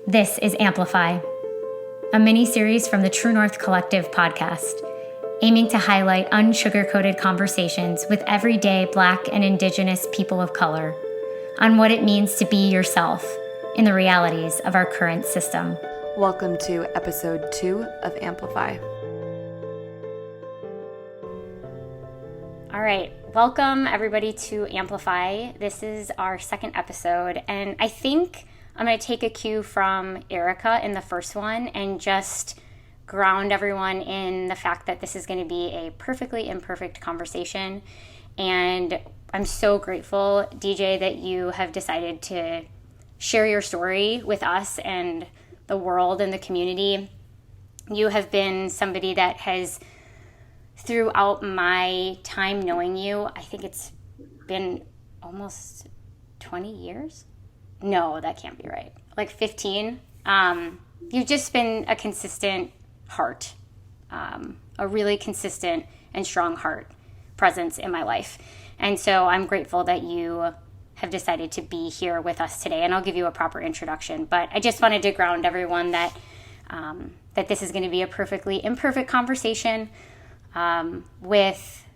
This is Amplify, a mini-series from the True North Collective podcast, aiming to highlight unsugar-coated conversations with everyday Black and Indigenous people of color on what it means to be yourself in the realities of our current system. Welcome to episode 2 of Amplify. All right, welcome everybody to Amplify. This is our second episode, and I think I'm going to take a cue from Erica in the first one and just ground everyone in the fact that this is going to be a perfectly imperfect conversation. And I'm so grateful, DJ, that you have decided to share your story with us and the world and the community. You have been somebody that has, throughout my time knowing you, I think it's been almost 20 years? No, that can't be right. Like 15. You've just been a consistent heart, a really consistent and strong heart presence in my life. And so I'm grateful that you have decided to be here with us today. And I'll give you a proper introduction. But I just wanted to ground everyone that that this is going to be a perfectly imperfect conversation with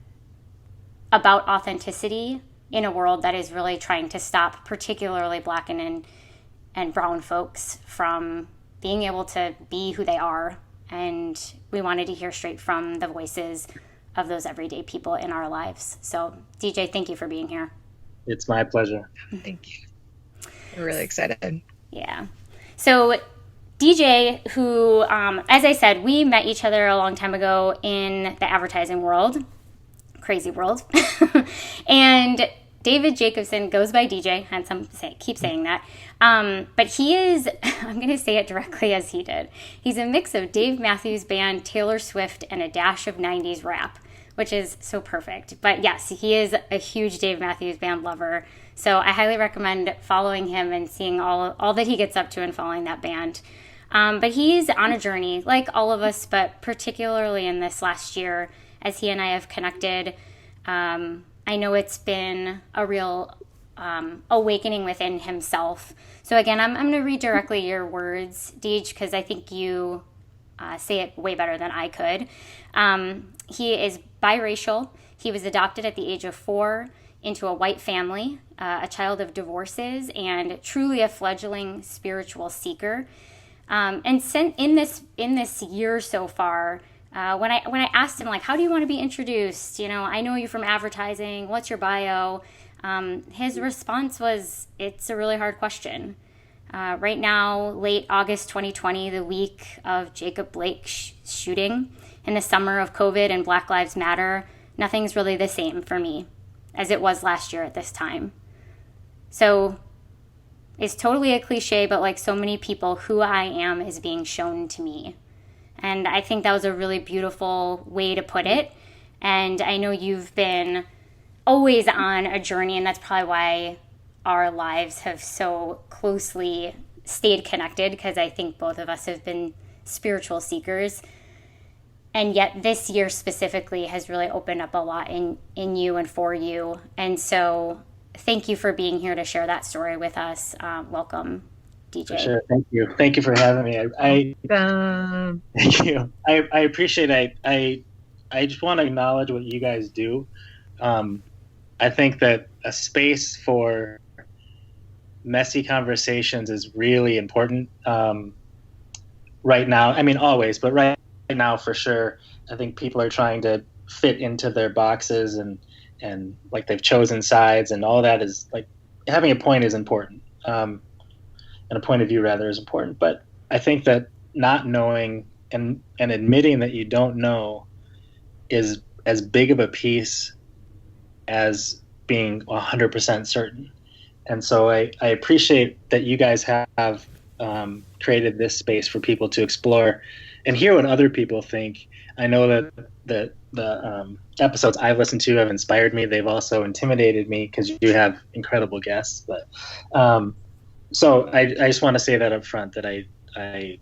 about authenticity in a world that is really trying to stop particularly Black and brown folks from being able to be who they are. And we wanted to hear straight from the voices of those everyday people in our lives. So DJ, thank you for being here. It's my pleasure. Thank you. I'm really excited. Yeah. So DJ, who, as I said, we met each other a long time ago in the advertising world, crazy world. And David Jacobson goes by DJ, hence keep saying that. But he is, I'm going to say it directly as he did. He's a mix of Dave Matthews Band, Taylor Swift, and a dash of 90s rap, which is so perfect. But yes, he is a huge Dave Matthews Band lover. So I highly recommend following him and seeing all that he gets up to and following that band. But he's on a journey, like all of us, but particularly in this last year, as he and I have connected. I know it's been a real awakening within himself. So again, I'm going to read directly your words, Deej, because I think you say it way better than I could. He is biracial. He was adopted at the age of 4 into a white family, a child of divorces, and truly a fledgling spiritual seeker. And in this year so far, when I asked him, like, how do you want to be introduced? You know, I know you from advertising. What's your bio? His response was, it's a really hard question. Right now, late August 2020, the week of Jacob Blake's shooting, in the summer of COVID and Black Lives Matter, nothing's really the same for me as it was last year at this time. So it's totally a cliche, but like so many people, who I am is being shown to me. And I think that was a really beautiful way to put it. And I know you've been always on a journey, and that's probably why our lives have so closely stayed connected, because I think both of us have been spiritual seekers. And yet this year specifically has really opened up a lot in you and for you. And so thank you for being here to share that story with us. Welcome, DJ. For sure. Thank you. Thank you for having me. Thank you. I appreciate it. I just want to acknowledge what you guys do. I think that a space for messy conversations is really important right now. I mean, always, but right now for sure. I think people are trying to fit into their boxes and like they've chosen sides, and all that is like having a point is important. And a point of view rather is important. But I think that not knowing and admitting that you don't know is as big of a piece as being 100% certain. And so I appreciate that you guys have created this space for people to explore and hear what other people think. I know that the episodes I've listened to have inspired me. They've also intimidated me because you have incredible guests. But so I just want to say that up front, that I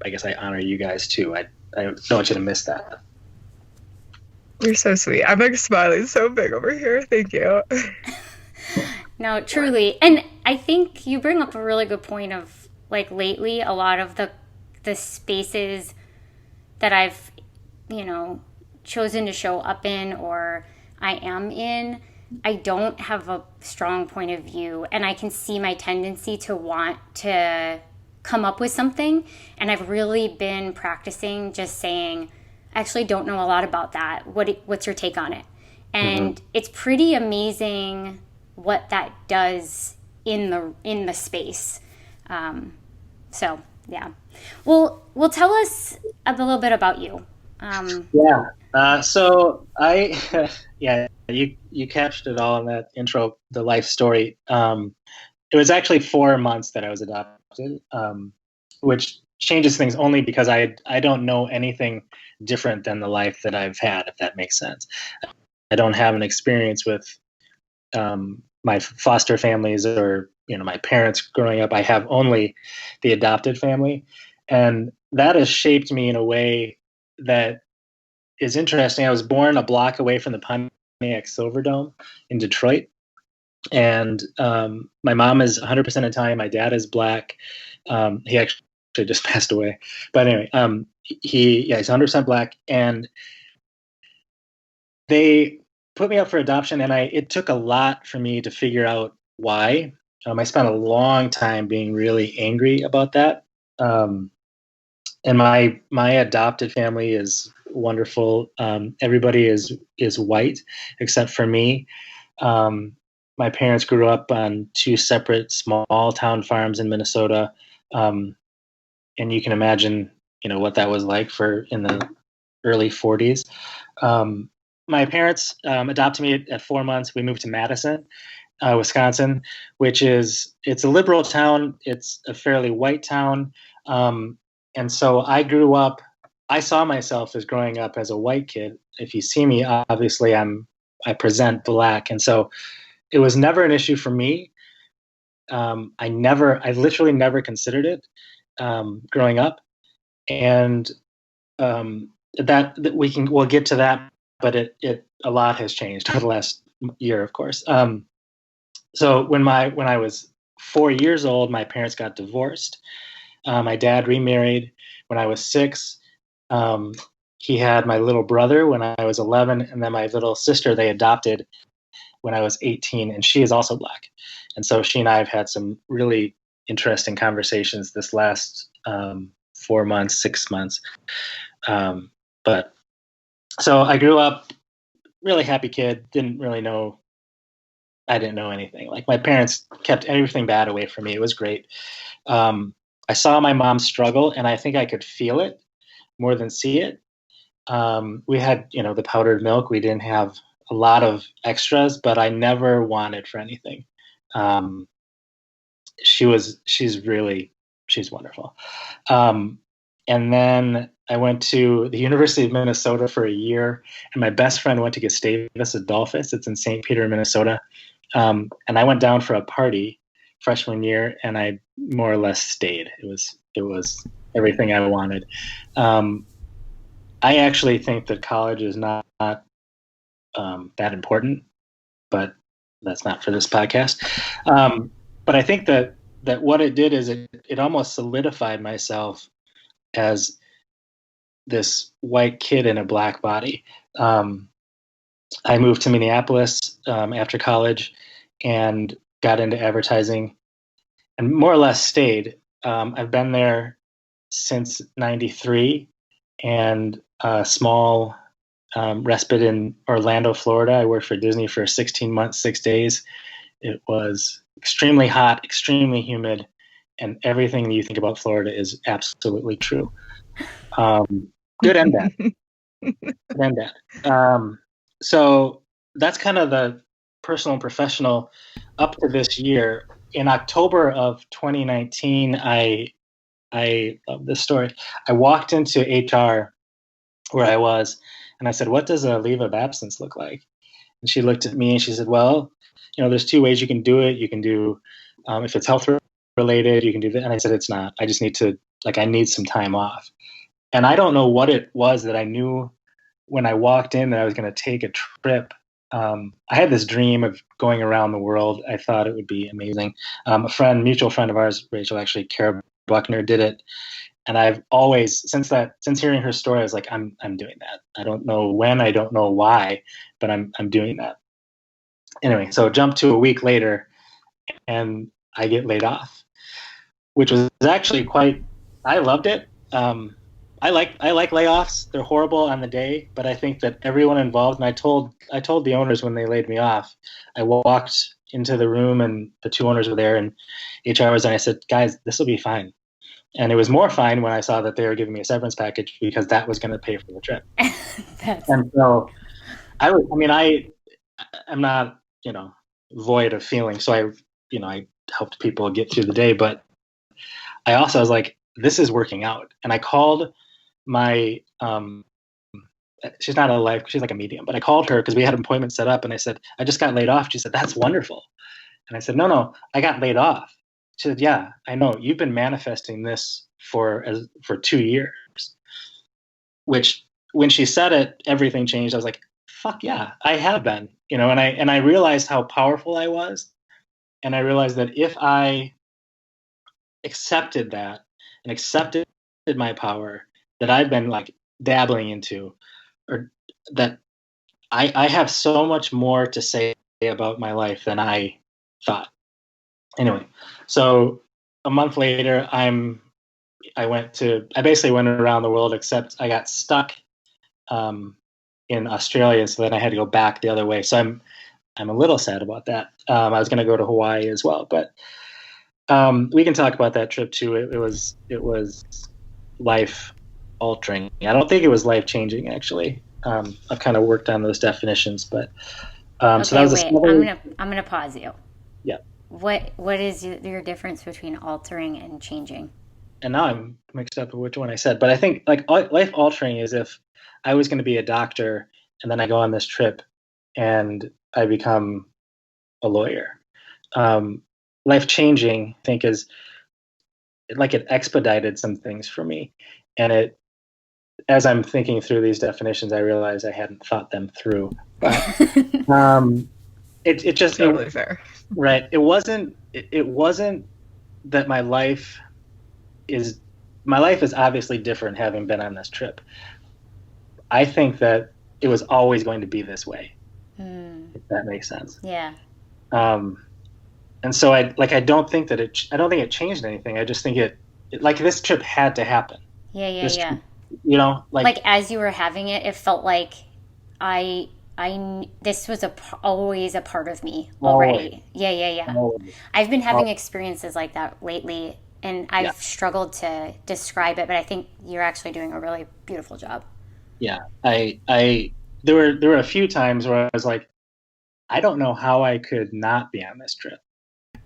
guess I honor you guys too. I don't want you to miss that. You're so sweet. I'm like smiling so big over here. Thank you. No, truly. And I think you bring up a really good point of like lately, a lot of the spaces that I've, chosen to show up in or I am in, I don't have a strong point of view, and I can see my tendency to want to come up with something. And I've really been practicing just saying, I actually don't know a lot about that. What's your take on it? And it's pretty amazing what that does in the space. So yeah. Well, tell us a little bit about you. So I, yeah, you captured it all in that intro, the life story. It was actually 4 months that I was adopted, which changes things only because I don't know anything different than the life that I've had, if that makes sense. I don't have an experience with my foster families or my parents growing up. I have only the adopted family, and that has shaped me in a way that is interesting. I was born a block away from the Pontiac Silverdome in Detroit, and my mom is 100% Italian. My dad is black. He actually just passed away, but anyway, he's 100% black, and they put me up for adoption, and it took a lot for me to figure out why. I spent a long time being really angry about that. And my adopted family is wonderful. Everybody is white except for me. My parents grew up on 2 separate small town farms in Minnesota, and you can imagine, what that was like in the early 40s. My parents adopted me at 4 months. We moved to Madison, Wisconsin, it's a liberal town. It's a fairly white town. And so I saw myself as growing up as a white kid. If you see me, obviously I present black. And so it was never an issue for me. I literally never considered it growing up. And we'll get to that, but a lot has changed over the last year, of course. So when I was 4 years old, my parents got divorced. My dad remarried when I was 6. He had my little brother when I was 11, and then my little sister they adopted when I was 18, and she is also black. And so she and I have had some really interesting conversations this last 4 months, 6 months. But so I grew up really happy kid, I didn't know anything. Like, my parents kept everything bad away from me. It was great. I saw my mom struggle, and I think I could feel it more than see it. We had, the powdered milk. We didn't have a lot of extras, but I never wanted for anything. She's wonderful. And then I went to the University of Minnesota for a year, and my best friend went to Gustavus Adolphus. It's in St. Peter, Minnesota. And I went down for a party freshman year, and I more or less stayed. It was everything I wanted. I actually think that college is not that important, but that's not for this podcast. But I think that what it did is it almost solidified myself as this white kid in a black body. I moved to Minneapolis after college and got into advertising and more or less stayed. I've been there since '93, and a small respite in Orlando, Florida. I worked for Disney for 16 months, 6 days. It was extremely hot, extremely humid, and everything you think about Florida is absolutely true. Good and bad. Good and bad. So that's kind of the personal and professional up to this year. In October of 2019, I love this story. I walked into HR where I was, and I said, "What does a leave of absence look like?" And she looked at me and she said, "Well, there's 2 ways you can do it. You can do, if it's health related, you can do that." And I said, "It's not. I just need I need some time off." And I don't know what it was that I knew when I walked in that I was going to take a trip. I had this dream of going around the world. I thought it would be amazing. A mutual friend of ours, Rachel, actually cared Buckner did it. And I've always, since hearing her story, I was like, I'm doing that. I don't know when, I don't know why, but I'm doing that. Anyway, so jump to a week later, and I get laid off, which was actually I loved it. I like layoffs. They're horrible on the day, but I think that everyone involved, and I told the owners when they laid me off, I walked into the room and the two owners were there and HR was, and I said, guys, this will be fine. And it was more fine when I saw that they were giving me a severance package because that was going to pay for the trip. And so I'm not, void of feeling. So I helped people get through the day, but I also was like, this is working out. And I called my, she's not she's like a medium, but I called her because we had an appointment set up and I said, I just got laid off. She said, that's wonderful. And I said, no, I got laid off. She said, yeah, I know. You've been manifesting this for 2 years. Which, when she said it, everything changed. I was like, fuck yeah, I have been. And I realized how powerful I was. And I realized that if I accepted that and accepted my power that I've been like dabbling into, or that I have so much more to say about my life than I thought. Anyway, so a month later, I basically went around the world, except I got stuck in Australia, so then I had to go back the other way. So I'm a little sad about that. I was going to go to Hawaii as well, but we can talk about that trip too. It was life altering. I don't think it was life changing actually. I've kind of worked on those definitions, but okay, so that was wait. I'm gonna pause you. Yeah. What is your difference between altering and changing? And now I'm mixed up with which one I said, but I think like life altering is if I was going to be a doctor and then I go on this trip and I become a lawyer. Life changing, I think, is like it expedited some things for me, and as I'm thinking through these definitions, I realize I hadn't thought them through. But it just totally fair, right? It wasn't that my life is obviously different having been on this trip. I think that it was always going to be this way. If that makes sense. Yeah. And so I don't think it changed anything. I just think it like this trip had to happen. Yeah. Like as you were having it, it felt like this was always a part of me already. Yeah. Always. I've been having experiences like that lately, and I've struggled to describe it, but I think you're actually doing a really beautiful job. Yeah, there were a few times where I was like, I don't know how I could not be on this trip.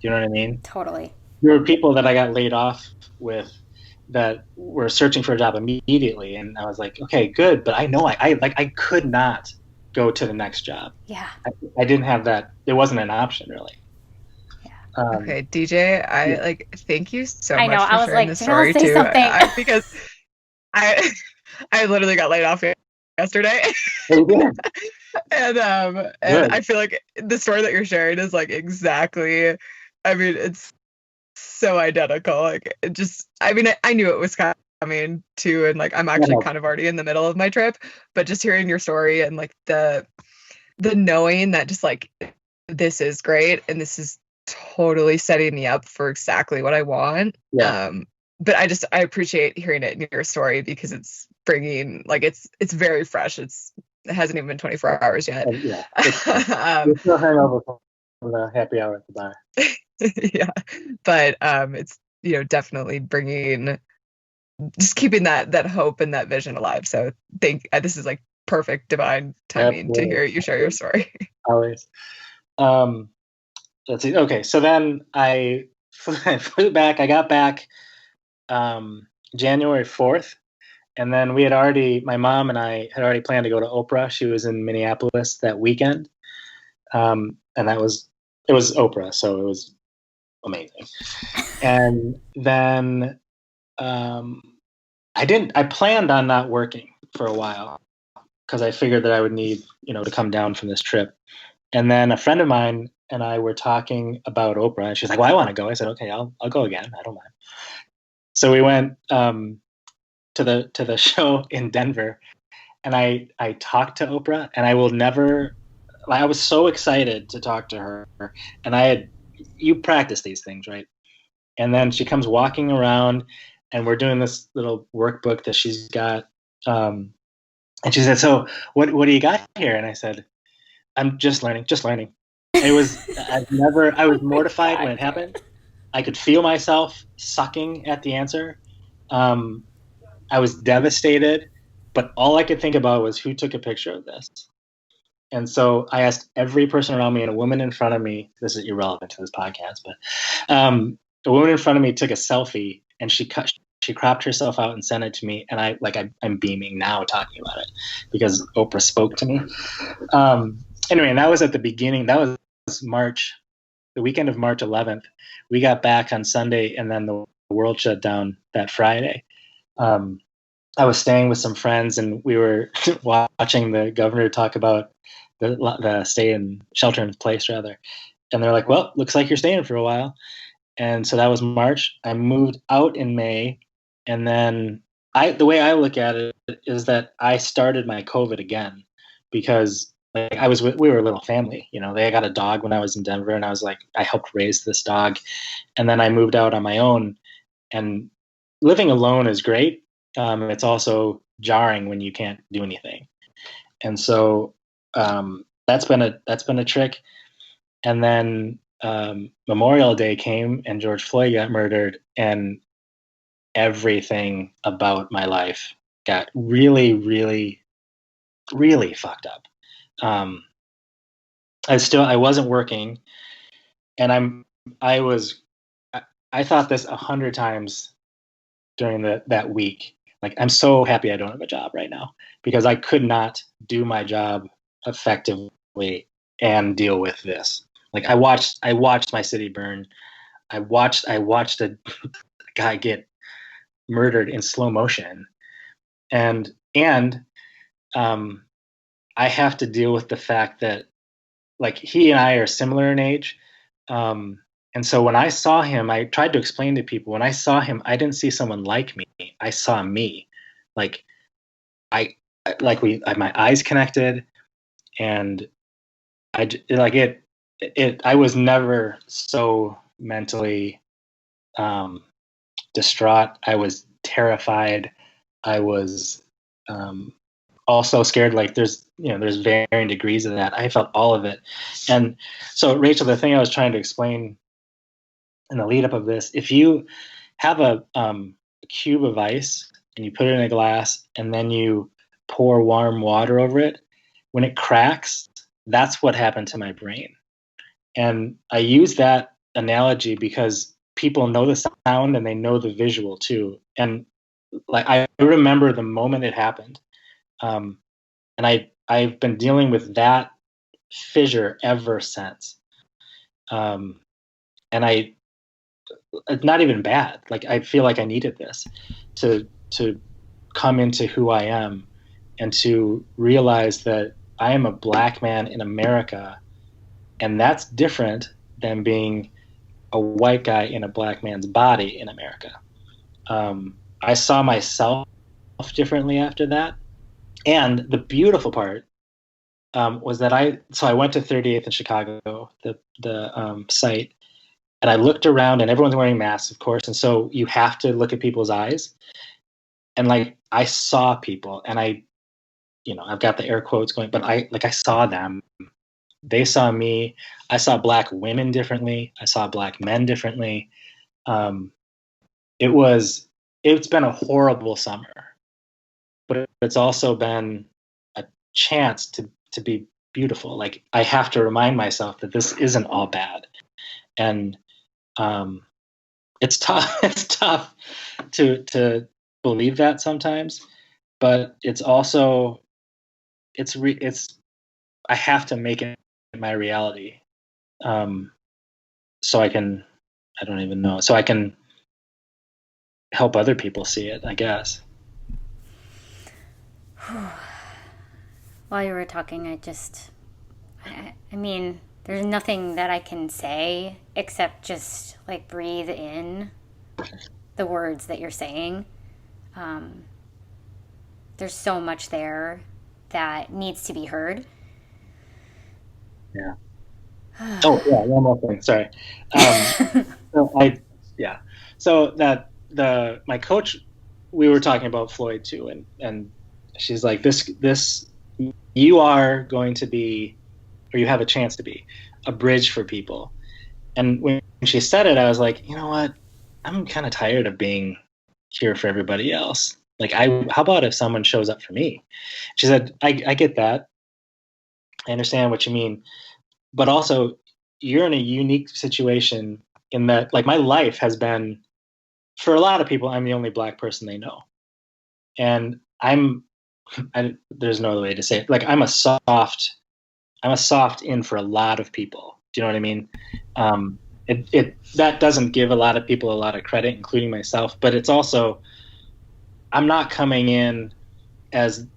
You know what I mean? Totally. There were people that I got laid off with that were searching for a job immediately, and I was like, okay, good, but I know I could not go to the next job. Yeah. I didn't have that. It wasn't an option really. Yeah. Okay, DJ, thank you so much for sharing like, this story too. Because I literally got laid off yesterday. And I feel like the story that you're sharing is like exactly, I mean, it's so identical. Like it just, I mean, I knew it was coming too, and like I'm actually kind of already in the middle of my trip, but just hearing your story and like the knowing that just like this is great and this is totally setting me up for exactly what I want. Yeah. But I appreciate hearing it in your story because it's bringing like it's very fresh. It hasn't even been 24 hours yet. Yeah. We're still hangover from the happy hour at the bar. Yeah, but it's definitely bringing, just keeping that hope and that vision alive. So this is like perfect divine timing to hear you share your story. Always. Let's see. Okay, so then I flew back. I got back January 4th, and then my mom and I had already planned to go to Oprah. She was in Minneapolis that weekend, and it was Oprah, so it was amazing. And then I planned on not working for a while because I figured that I would need to come down from this trip. And then a friend of mine and I were talking about Oprah, and she's like, well, I want to go. I said, okay, I'll go again. I don't mind. So we went to the show in Denver, and I talked to Oprah, and I will never. I was so excited to talk to her, and you practice these things, right? And then she comes walking around, and we're doing this little workbook that she's got. And she said, "So what do you got here?" And I said, "I'm just learning, just learning." I was mortified when it happened. I could feel myself sucking at the answer. I was devastated, but all I could think about was who took a picture of this. And so I asked every person around me and a woman in front of me, this is irrelevant to this podcast, but a woman in front of me took a selfie, and she cropped herself out and sent it to me. And I'm beaming now talking about it because Oprah spoke to me. Anyway, and that was at the beginning. That was March, the weekend of March 11th. We got back on Sunday, and then the world shut down that Friday. I was staying with some friends, and we were watching the governor talk about the stay in shelter in place, rather. And they're like, "Well, looks like you're staying for a while." And so that was March. I moved out in May, and then the way I look at it is that I started my COVID again because we were a little family. They got a dog when I was in Denver, and I was like, I helped raise this dog, and then I moved out on my own. And living alone is great. It's also jarring when you can't do anything, and so that's been a trick. And then Memorial Day came, and George Floyd got murdered, and everything about my life got really, really, really fucked up. I wasn't working, and I thought this 100 times during that week. Like, I'm so happy I don't have a job right now because I could not do my job effectively and deal with this. Like, I watched my city burn. I watched a guy get murdered in slow motion, and I have to deal with the fact that, like, he and I are similar in age. And so when I saw him, I tried to explain to people, when I saw him, I didn't see someone like me. I saw me. Like, my eyes connected, and I was never so mentally distraught. I was terrified. I was also scared. Like, there's varying degrees of that. I felt all of it. And so, Rachel, the thing I was trying to explain in the lead up of this, if you have a cube of ice and you put it in a glass and then you pour warm water over it, when it cracks, that's what happened to my brain. And I use that analogy because people know the sound and they know the visual too. And like, I remember the moment it happened. And I've been dealing with that fissure ever since. And it's not even bad. Like, I feel like I needed this to come into who I am and to realize that I am a Black man in America, and that's different than being a white guy in a Black man's body in America. I saw myself differently after that. And the beautiful part was that I went to 38th in Chicago, the site, and I looked around, and everyone's wearing masks, of course. And so you have to look at people's eyes. And like, I saw people, and I've got the air quotes going, but I saw them. They saw me. I saw Black women differently. I saw Black men differently. It's been a horrible summer, but it's also been a chance to be beautiful. Like, I have to remind myself that this isn't all bad. And it's tough. It's tough to believe that sometimes, but it's also I have to make it my reality, so I can help other people see it, I guess. While you were talking, I mean, there's nothing that I can say except just like breathe in the words that you're saying. There's so much there that needs to be heard. Yeah. Oh yeah, one more thing. Sorry. So my coach, we were talking about Floyd too, and she's like, this you are going to be, or you have a chance to be, a bridge for people. And when she said it, I was like, you know what? I'm kind of tired of being here for everybody else. Like, how about if someone shows up for me? She said, I get that. I understand what you mean. But also, you're in a unique situation in that, like, my life has been, for a lot of people, I'm the only Black person they know. And there's no other way to say it. Like, I'm a soft in for a lot of people. Do you know what I mean? That doesn't give a lot of people a lot of credit, including myself. But it's also, I'm not coming in as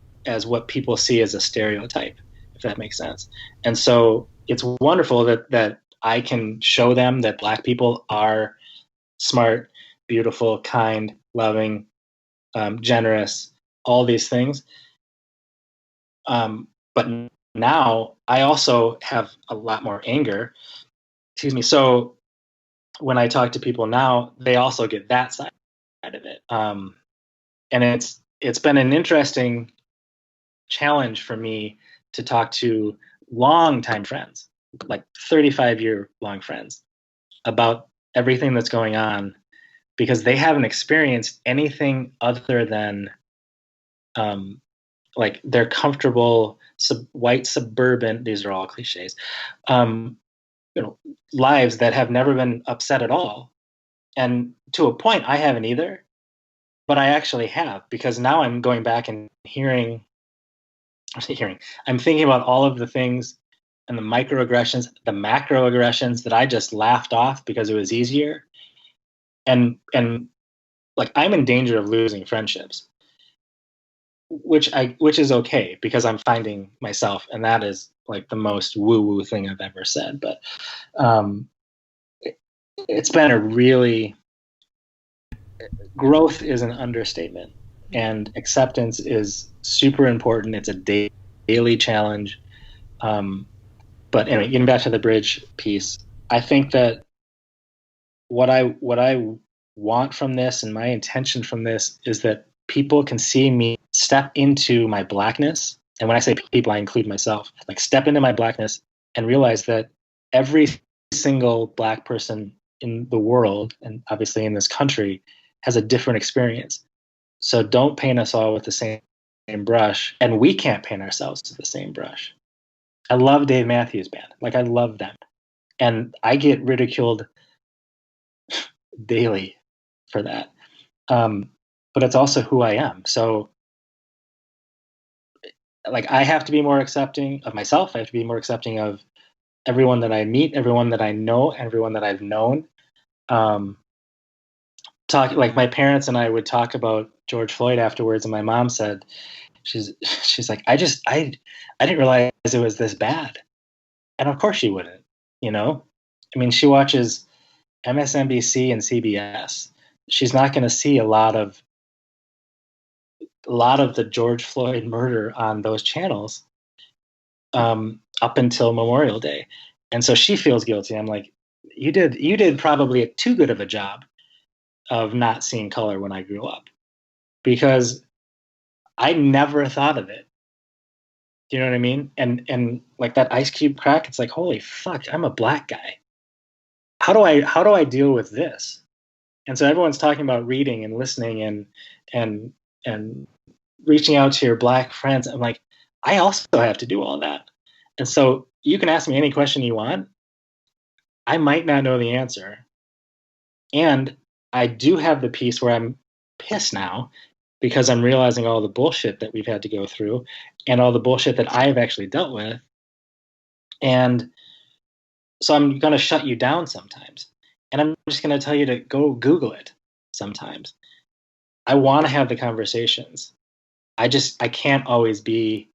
what people see as a stereotype, if that makes sense. And so it's wonderful that I can show them that Black people are smart, beautiful, kind, loving, generous, all these things. But now I also have a lot more anger. Excuse me. So when I talk to people now, they also get that side of it. And it's been an interesting challenge for me to talk to longtime friends, like 35-year-long friends, about everything that's going on, because they haven't experienced anything other than like their comfortable white suburban, these are all cliches, lives that have never been upset at all. And to a point, I haven't either, but I actually have, because now I'm going back and I'm thinking about all of the things and the microaggressions, the macroaggressions that I just laughed off because it was easier. And like, I'm in danger of losing friendships, which is okay, because I'm finding myself, and that is like the most woo-woo thing I've ever said. But it's been a really, growth is an understatement, and acceptance is super important. It's a daily challenge. But anyway, getting back to the bridge piece, I think that what I want from this, and my intention from this, is that people can see me step into my Blackness. And when I say people, I include myself. Like, step into my Blackness and realize that every single Black person in the world, and obviously in this country, has a different experience. So don't paint us all with the same brush, and we can't paint ourselves with the same brush. I love Dave Matthews Band. Like, I love them. And I get ridiculed daily for that. But it's also who I am. So, like, I have to be more accepting of myself. I have to be more accepting of everyone that I meet, everyone that I know, everyone that I've known. Like, my parents and I would talk about George Floyd afterwards, and my mom said, she's like, I didn't realize it was this bad. And of course she wouldn't, you know? I mean, she watches MSNBC and CBS. She's not going to see a lot of the George Floyd murder on those channels up until Memorial Day. And so she feels guilty. I'm like, you did probably too good of a job of not seeing color when I grew up, because I never thought of it. Do you know what I mean? And like, that Ice Cube crack, it's like, holy fuck, I'm a Black guy. How do I deal with this? And so everyone's talking about reading and listening and reaching out to your Black friends. I'm like, I also have to do all that. And so you can ask me any question you want. I might not know the answer. And I do have the piece where I'm pissed now, because I'm realizing all the bullshit that we've had to go through, and all the bullshit that I've actually dealt with. And so I'm going to shut you down sometimes. And I'm just going to tell you to go Google it sometimes. I want to have the conversations. I can't always be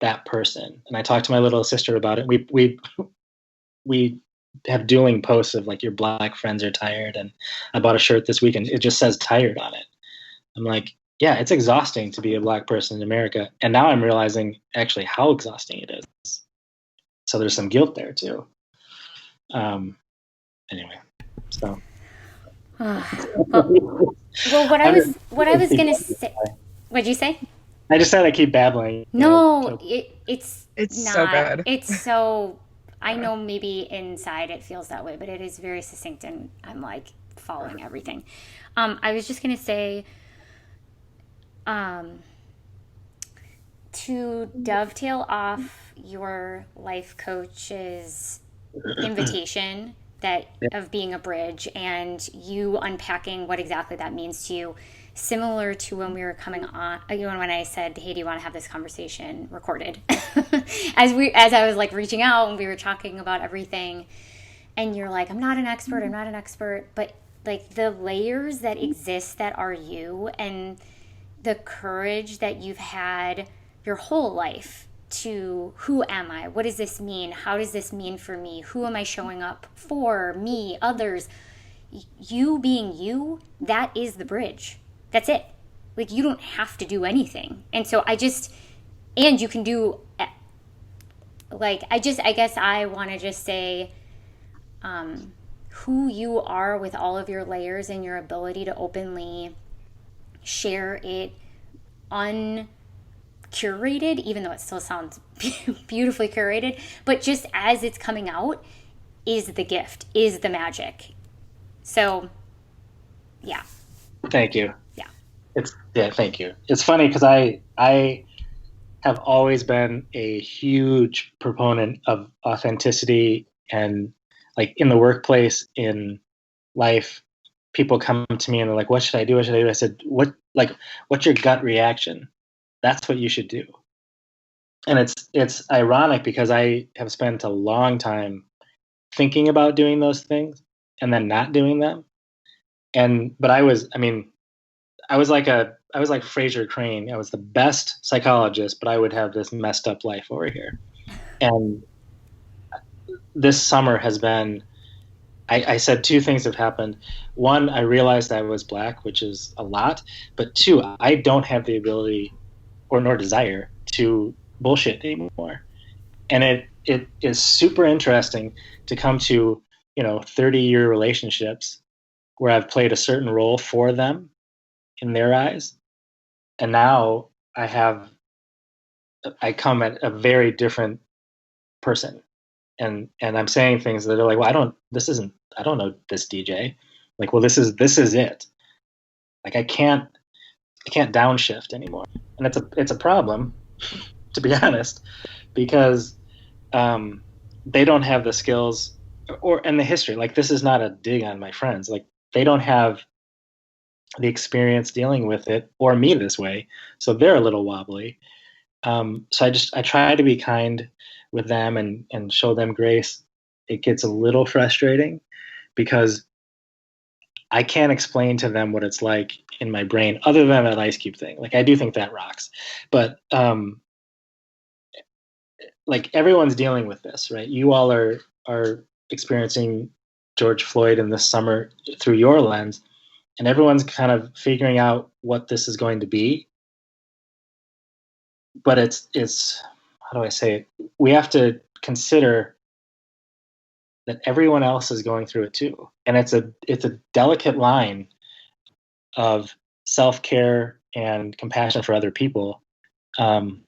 that person. And I talked to my little sister about it. We have dueling posts of like, your Black friends are tired, and I bought a shirt this week and it just says tired on it. I'm like, yeah, it's exhausting to be a Black person in America. And now I'm realizing actually how exhausting it is. So there's some guilt there too. Anyway, so. Well, what I was gonna say. What'd you say? I just said I keep babbling. No, it's not. So good. It's so. I know maybe inside it feels that way, but it is very succinct, and I'm like following everything. I was just gonna say, to dovetail off your life coach's invitation of being a bridge and you unpacking what exactly that means to you, similar to when we were coming on, when I said, hey, do you want to have this conversation recorded? as I was like reaching out and we were talking about everything, and you're like, I'm not an expert, but like the layers that exist that are you, and the courage that you've had your whole life to, who am I? What does this mean? How does this mean for me? Who am I showing up for? Me, others. You being you, that is the bridge. That's it. Like, you don't have to do anything. And so and you can do, like, I guess I want to just say, who you are with all of your layers and your ability to openly share it curated, even though it still sounds beautifully curated, but just as it's coming out is the gift, is the magic. So, yeah. Thank you. Yeah. Thank you. It's funny because I have always been a huge proponent of authenticity, and like in the workplace, in life, people come to me and they're like, what should I do? I said, what's your gut reaction? That's what you should do. And it's ironic because I have spent a long time thinking about doing those things and then not doing them. But I was like Fraser Crane. I was the best psychologist, but I would have this messed up life over here. And this summer has been, I said two things have happened. One, I realized I was Black, which is a lot. But two, I don't have the ability nor desire to bullshit anymore. And it is super interesting to come to, 30-year relationships where I've played a certain role for them in their eyes. And now I come at a very different person. And I'm saying things that are like, well, I don't know this DJ. Like, well, this is it. Like, I can't downshift anymore. And it's a problem, to be honest, because they don't have the skills and the history. Like, this is not a dig on my friends. Like, they don't have the experience dealing with it or me this way. So they're a little wobbly. So I try to be kind with them and show them grace. It gets a little frustrating because I can't explain to them what it's like in my brain other than that Ice Cube thing. Like, I do think that rocks, but like, everyone's dealing with this, right? You all are experiencing George Floyd in this summer through your lens, and everyone's kind of figuring out what this is going to be. But it's how do I say it? We have to consider that everyone else is going through it too, and it's a delicate line of self-care and compassion for other people. And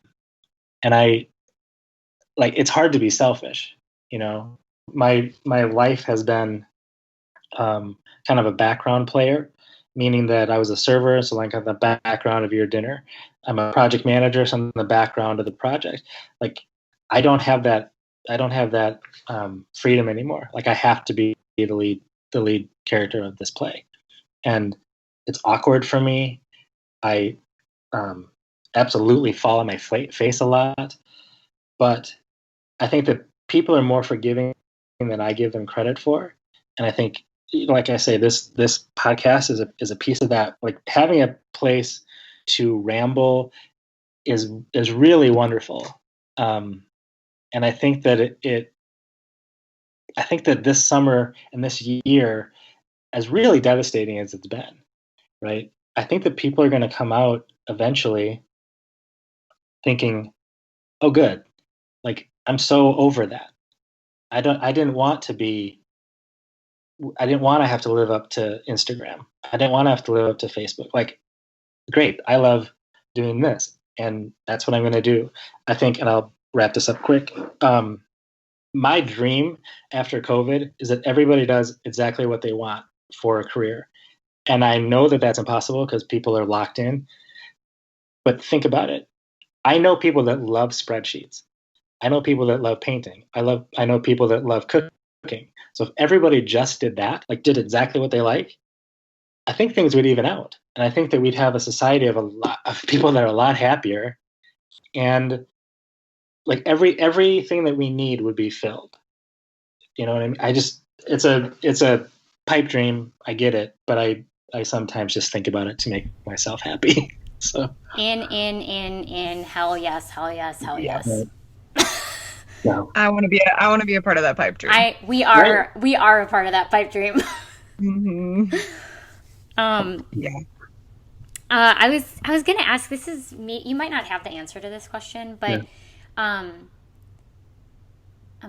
it's hard to be selfish. My life has been kind of a background player, meaning that I was a server, so like on the background of your dinner. I'm a project manager, so I'm in the background of the project. Like, I don't have that freedom anymore. Like, I have to be the lead character of this play, and it's awkward for me. I absolutely fall on my face a lot, but I think that people are more forgiving than I give them credit for, and I think, like I say, this podcast is a piece of that. Like, having a place to ramble is really wonderful, and I think that it I think that this summer and this year, as really devastating as it's been, right? I think that people are going to come out eventually thinking, "Oh, good. Like, I'm so over that. I didn't want to have to live up to Instagram. I didn't want to have to live up to Facebook. Like, great. I love doing this, and that's what I'm going to do." I think, and I'll wrap this up quick. My dream after COVID is that everybody does exactly what they want for a career. And I know that that's impossible because people are locked in. But think about it. I know people that love spreadsheets. I know people that love painting. I know people that love cooking. So if everybody just did that, like did exactly what they like, I think things would even out. And I think that we'd have a society of a lot of people that are a lot happier, and like everything that we need would be filled. You know what I mean? It's a pipe dream. I get it, but I sometimes just think about it to make myself happy. So in hell yes, hell yes, hell yes. Right. No. I want to be a part of that pipe dream. We are a part of that pipe dream. Mm-hmm. Yeah. I was gonna ask. This is me. You might not have the answer to this question, but yeah. I'm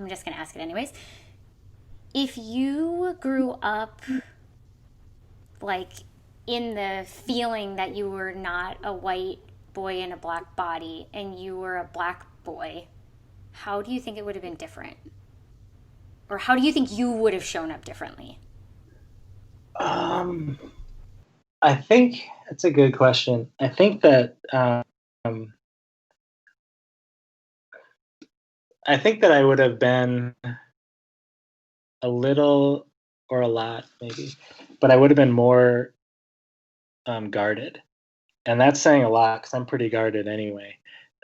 just gonna ask it anyways. If you grew up like in the feeling that you were not a white boy in a black body and you were a black boy, how do you think it would have been different? Or how do you think you would have shown up differently? I think that's a good question. I think that I would have been a little or a lot maybe, but I would have been more guarded. And that's saying a lot because I'm pretty guarded anyway.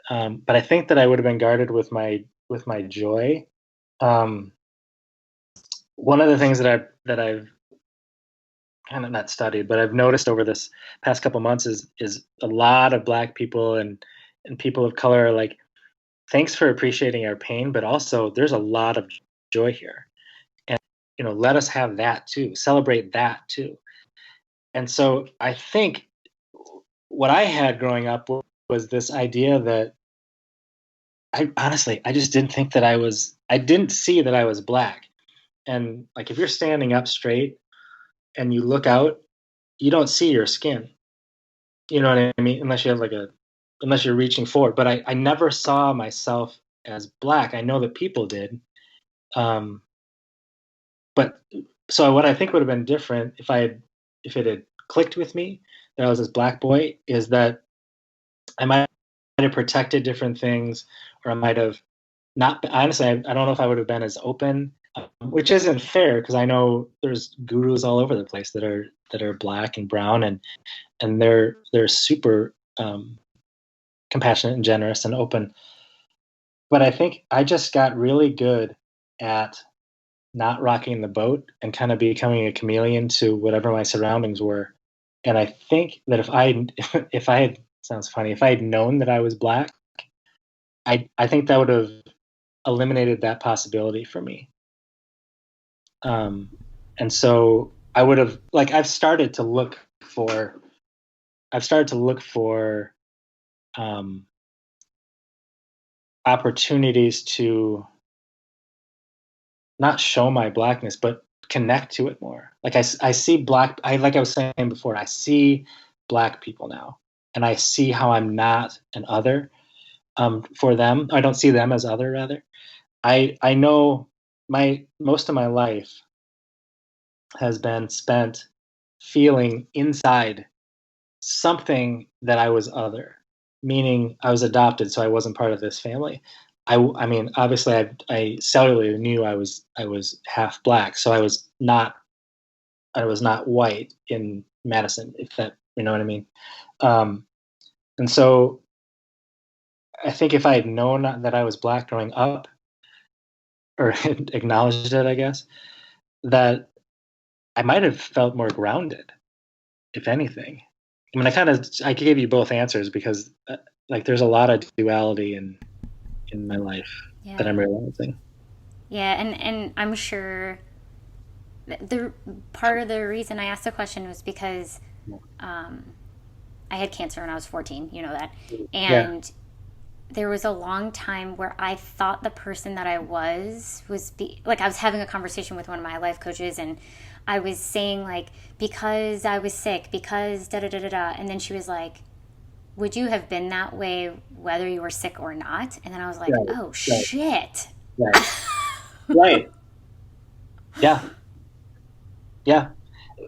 But I think that I would have been guarded with my joy. One of the things that I've kind of not studied, but I've noticed over this past couple months is a lot of Black people and people of color are like, thanks for appreciating our pain, but also there's a lot of joy here, and let us have that too, celebrate that too. And so I think what I had growing up was this idea that I just didn't think that I didn't see that I was Black. And like, if you're standing up straight and you look out, you don't see your skin. You know what I mean? Unless you have unless you're reaching forward. But I never saw myself as Black. I know that people did. But so what I think would have been different if it had clicked with me that I was this Black boy is that I might have protected different things, or I might have not. Honestly, I don't know if I would have been as open, which isn't fair because I know there's gurus all over the place that are Black and brown, and they're super compassionate and generous and open. But I think I just got really good at not rocking the boat and kind of becoming a chameleon to whatever my surroundings were. And I think that if I had, sounds funny, if I had known that I was Black, I think that would have eliminated that possibility for me. And so I would have, like, I've started to look for opportunities to not show my Blackness, but connect to it more. Like I see like I was saying before, I see Black people now, and I see how I'm not an other for them. I don't see them as other, rather. I know most of my life has been spent feeling inside something that I was other, meaning I was adopted, so I wasn't part of this family. I mean, obviously, I cellularly knew I was half Black, so I was not white in Madison, if that, you know what I mean. And so I think if I had known that I was Black growing up, or acknowledged it, I guess, that I might have felt more grounded, if anything. I mean, I gave you both answers because like there's a lot of duality in my life that I'm realizing. Yeah, and I'm sure the part of the reason I asked the question was because I had cancer when I was 14, you know that. And there was a long time where I thought the person that I was like, I was having a conversation with one of my life coaches, and I was saying, like, because I was sick, because da da da da da. And then she was like, would you have been that way whether you were sick or not? And then I was like, oh, shit. Right. Yeah. Yeah.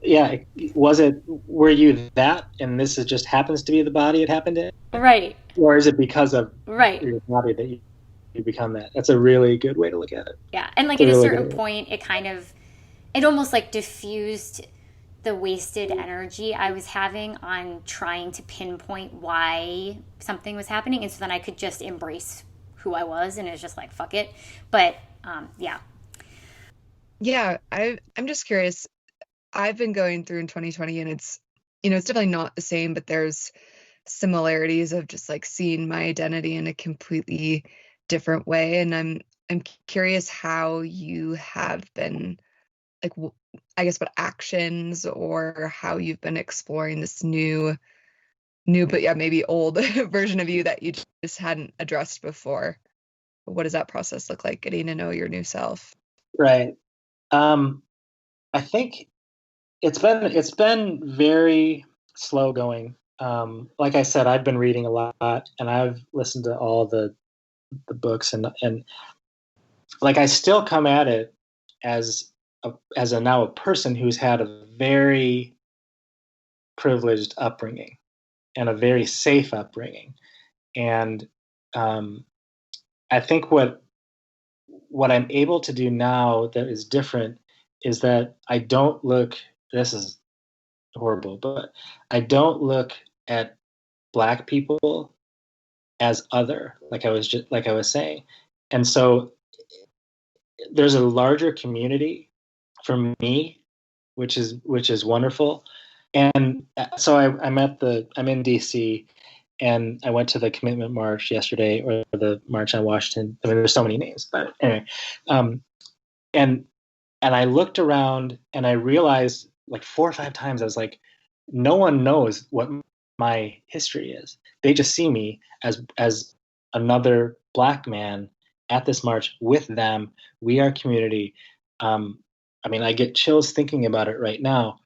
Yeah. Were you that, and this is just happens to be the body it happened in? Right. Or is it because of your body that you become that? That's a really good way to look at it. Yeah. And like at a certain point, it almost like diffused the wasted energy I was having on trying to pinpoint why something was happening. And so then I could just embrace who I was, and it was just like, fuck it. But yeah. Yeah, I'm just curious. I've been going through in 2020, and it's definitely not the same, but there's similarities of just like seeing my identity in a completely different way. And I'm curious how you have been, like, I guess, what actions or how you've been exploring this new, but yeah, maybe old version of you that you just hadn't addressed before. What does that process look like, getting to know your new self? Right. I think it's been very slow going. Like I said, I've been reading a lot, and I've listened to all the books, and like I still come at it as now a person who's had a very privileged upbringing and a very safe upbringing, and I think what I'm able to do now that is different is that I don't look. This is horrible, but I don't look at Black people as other, like I was saying, and so there's a larger community for me, which is wonderful. And so I'm in DC, and I went to the Commitment March yesterday, or the March on Washington. I mean, there's so many names, but anyway, and I looked around, and I realized like 4 or 5 times I was like, no one knows what my history is. They just see me as another Black man at this march with them. We are community. I mean, I get chills thinking about it right now.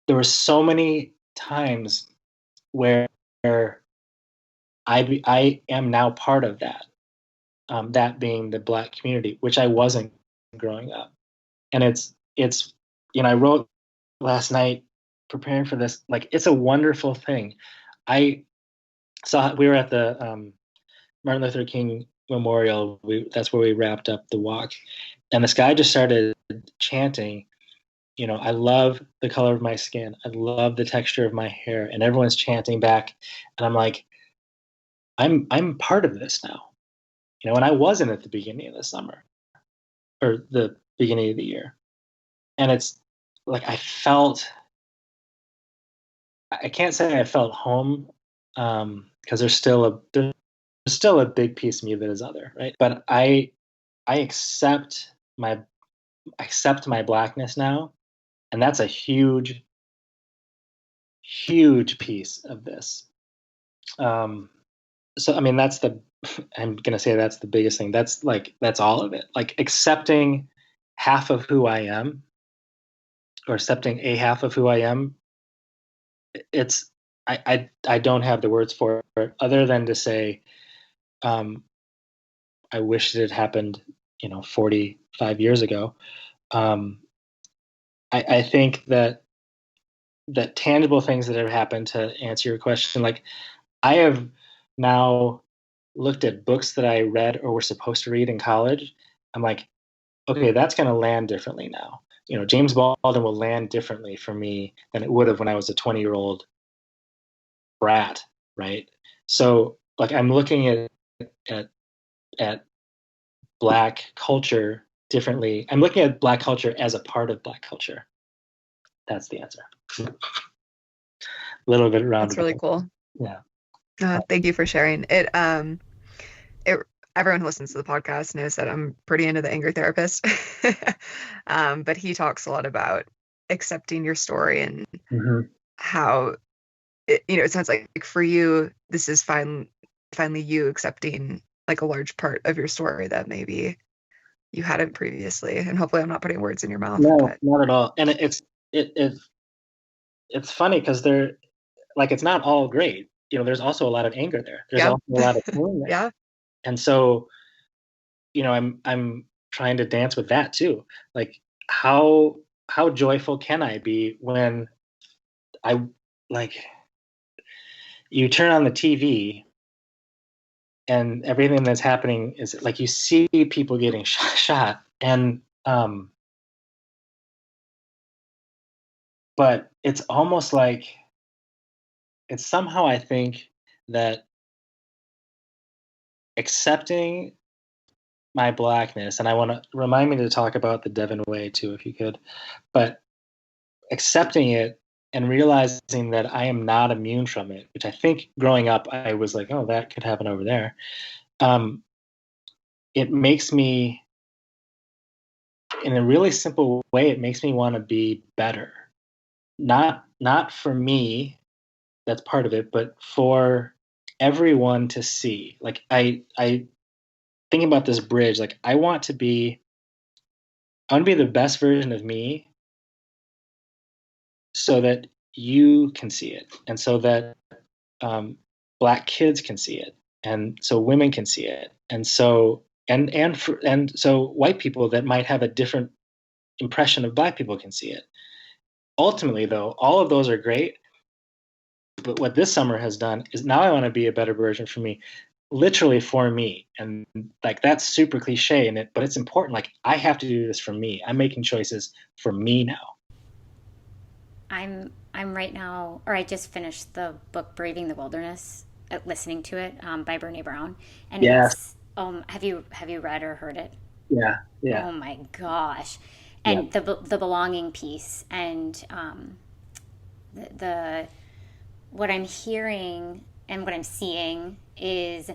There were so many times where I am now part of that, that being the Black community, which I wasn't growing up. And it's I wrote last night preparing for this, like, it's a wonderful thing. We were at the Martin Luther King Memorial. That's where we wrapped up the walk, and this guy just started chanting, I love the color of my skin, I love the texture of my hair, and everyone's chanting back, and I'm like, I'm part of this now, and I wasn't at the beginning of the summer or the beginning of the year, and it's like I can't say I felt home, because there's still a big piece of me that is other, right? But I accept my Blackness now, and that's a huge piece of this. So I mean, I'm gonna say that's the biggest thing. That's all of it. Like, accepting half of who I am, or accepting a half of who I am. I don't have the words for it other than to say, I wish it had happened, 45 years ago. I think that tangible things that have happened, to answer your question, like, I have now looked at books that I read or were supposed to read in college. I'm like, okay, that's going to land differently now. James Baldwin will land differently for me than it would have when I was a 20-year-old brat, right? So, like, I'm looking at Black culture differently. I'm looking at Black culture as a part of Black culture. That's the answer. A little bit roundabout. That's really cool. Yeah. Thank you for sharing it. everyone who listens to the podcast knows that I'm pretty into the anger therapist. But he talks a lot about accepting your story and how it sounds like for you, this is finally you accepting like a large part of your story that maybe you hadn't previously. And hopefully I'm not putting words in your mouth. No, not at all. And it's funny because it's not all great. There's also a lot of anger there. There's also a lot of pain there. Yeah. And so, I'm trying to dance with that too. Like how joyful can I be when you turn on the TV and everything that's happening is like you see people getting shot and but it's almost like it's somehow I think that accepting my Blackness, and I want to remind me to talk about the Devin Way too, if you could, but accepting it and realizing that I am not immune from it, which I think growing up I was like, oh, that could happen over there. It makes me, in a really simple way, it makes me want to be better. Not for me, that's part of it, but for everyone to see. Like I think about this bridge, like I want to be the best version of me so that you can see it, and so that Black kids can see it, and so women can see it, and so so white people that might have a different impression of Black people can see it. Ultimately, though, all of those are great, but what this summer has done is now I want to be a better version for me, literally for me. And like that's super cliche in it, but it's important. Like I have to do this for me. I'm making choices for me now. I'm right now, or I just finished the book Braving the Wilderness, listening to it by Brene Brown, and it's have you read or heard it? Yeah. Oh my gosh, and the belonging piece, and the what I'm hearing and what I'm seeing is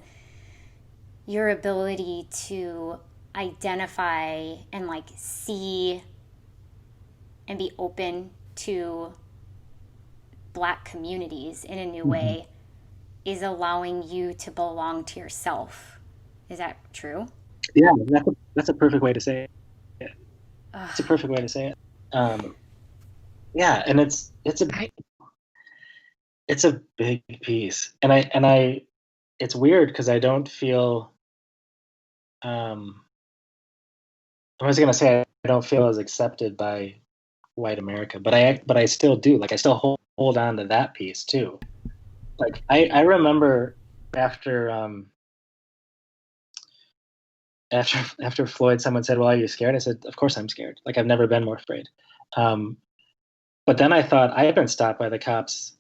your ability to identify and like see and be open to Black communities in a new way is allowing you to belong to yourself. Is that true? Yeah, that's a perfect way to say it. It's a perfect way to say it. Yeah, and it's a big piece, and I it's weird because I don't feel. I was gonna say I don't feel as accepted by white America, but I still do. Like I still hold on to that piece too. Like I remember after Floyd, someone said, "Well, are you scared?" I said, "Of course I'm scared. Like I've never been more afraid." But then I thought I had been stopped by the cops,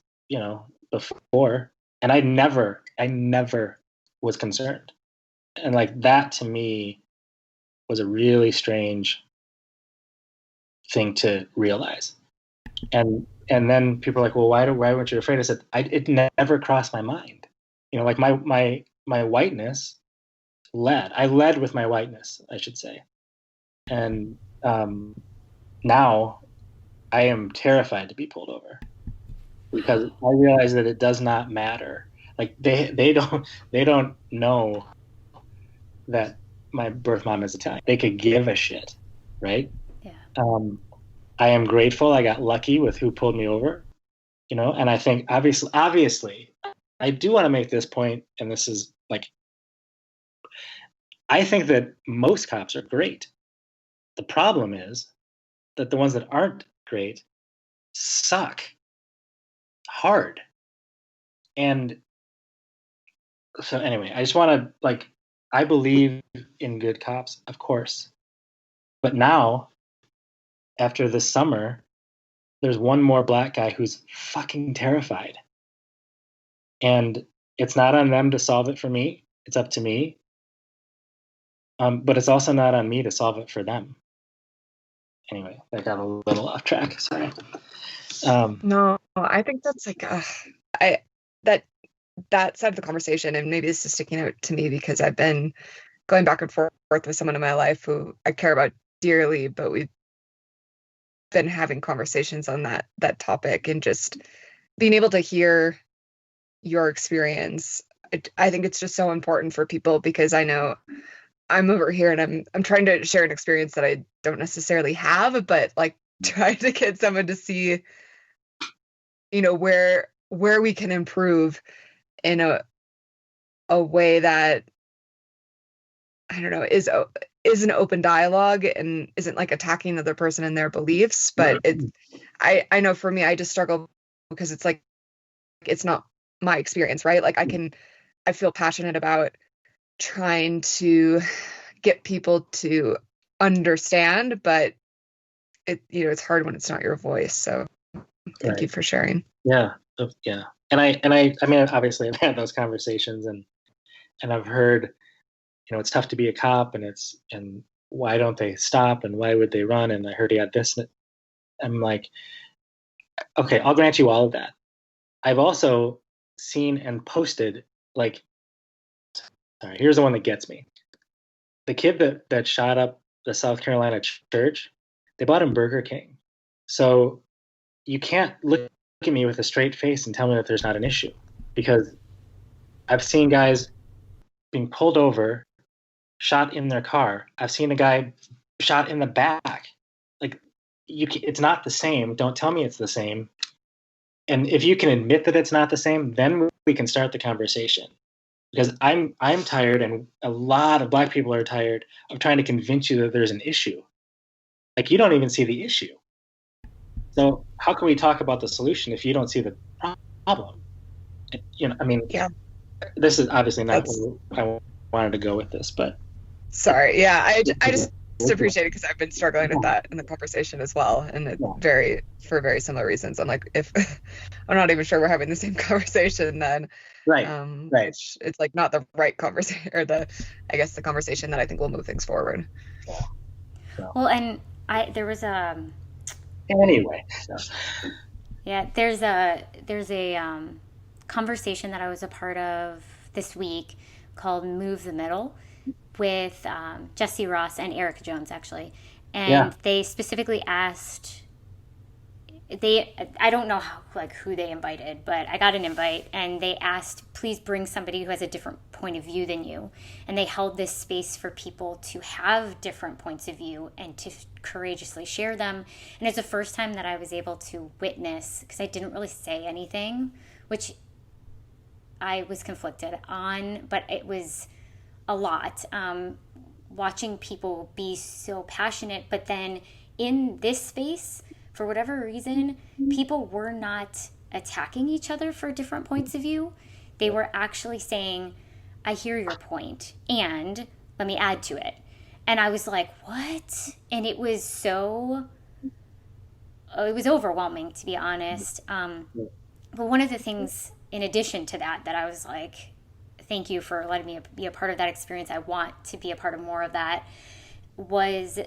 before, and I never was concerned. And like that to me was a really strange thing to realize. And then people are like, well, why weren't you afraid? I said, it never crossed my mind. Like my whiteness I led with my whiteness, I should say. And now I am terrified to be pulled over because I realize that it does not matter. Like they don't know that my birth mom is Italian. They could give a shit, right? Yeah. I am grateful I got lucky with who pulled me over, and I think obviously I do want to make this point, and this is like, I think that most cops are great. The problem is that the ones that aren't great suck hard. And so anyway, I just want to I believe in good cops, of course. But now, after this summer, there's one more Black guy who's fucking terrified. And it's not on them to solve it for me. It's up to me. But it's also not on me to solve it for them. Anyway, I got a little off track. Sorry. No, I think that's like that side of the conversation, and maybe this is sticking out to me because I've been going back and forth with someone in my life who I care about dearly, but we've been having conversations on that topic, and just being able to hear your experience. I think it's just so important for people, because I know I'm over here and I'm trying to share an experience that I don't necessarily have, but like trying to get someone to see, you know, where we can improve in a way that, I don't know, is an open dialogue and isn't like attacking the other person and their beliefs. But I know for me, I just struggle because it's like, it's not my experience, right? Like I feel passionate about trying to get people to understand, but it's hard when it's not your voice. So thank you for sharing. Yeah. And I mean, obviously I've had those conversations, and I've heard, it's tough to be a cop, and why don't they stop, and why would they run? And I heard he had this. I'm like, okay, I'll grant you all of that. I've also seen and posted, like, sorry, here's the one that gets me. The kid that shot up the South Carolina church, they bought him Burger King. So you can't look at me with a straight face and tell me that there's not an issue, because I've seen guys being pulled over, shot in their car. I've seen a guy shot in the back. Like, it's not the same. Don't tell me it's the same. And if you can admit that it's not the same, then we can start the conversation. Because I'm tired, and a lot of Black people are tired of trying to convince you that there's an issue. Like, you don't even see the issue. So how can we talk about the solution if you don't see the problem? I mean, yeah. This is obviously not where I wanted to go with this, but sorry. Yeah, I just appreciate it, because I've been struggling with that in the conversation as well, and it's for very similar reasons. I'm like, if I'm not even sure we're having the same conversation, then right. It's like not the right conversation, or the conversation that I think will move things forward. Yeah. So. Well, and there was a anyway. So. Yeah, there's a conversation that I was a part of this week called Move the Middle with Jesse Ross and Erica Jones, actually. And they specifically asked, I don't know who they invited, but I got an invite, and they asked, please bring somebody who has a different point of view than you. And they held this space for people to have different points of view and to courageously share them. And it's the first time that I was able to witness, because I didn't really say anything, which I was conflicted on, but it was a lot. Watching people be so passionate, but then in this space, for whatever reason, people were not attacking each other for different points of view. They were actually saying, I hear your point, and let me add to it. And I was like, what? And it was overwhelming, to be honest. But one of the things, in addition to that I was like, thank you for letting me be a part of that experience, I want to be a part of more of that, was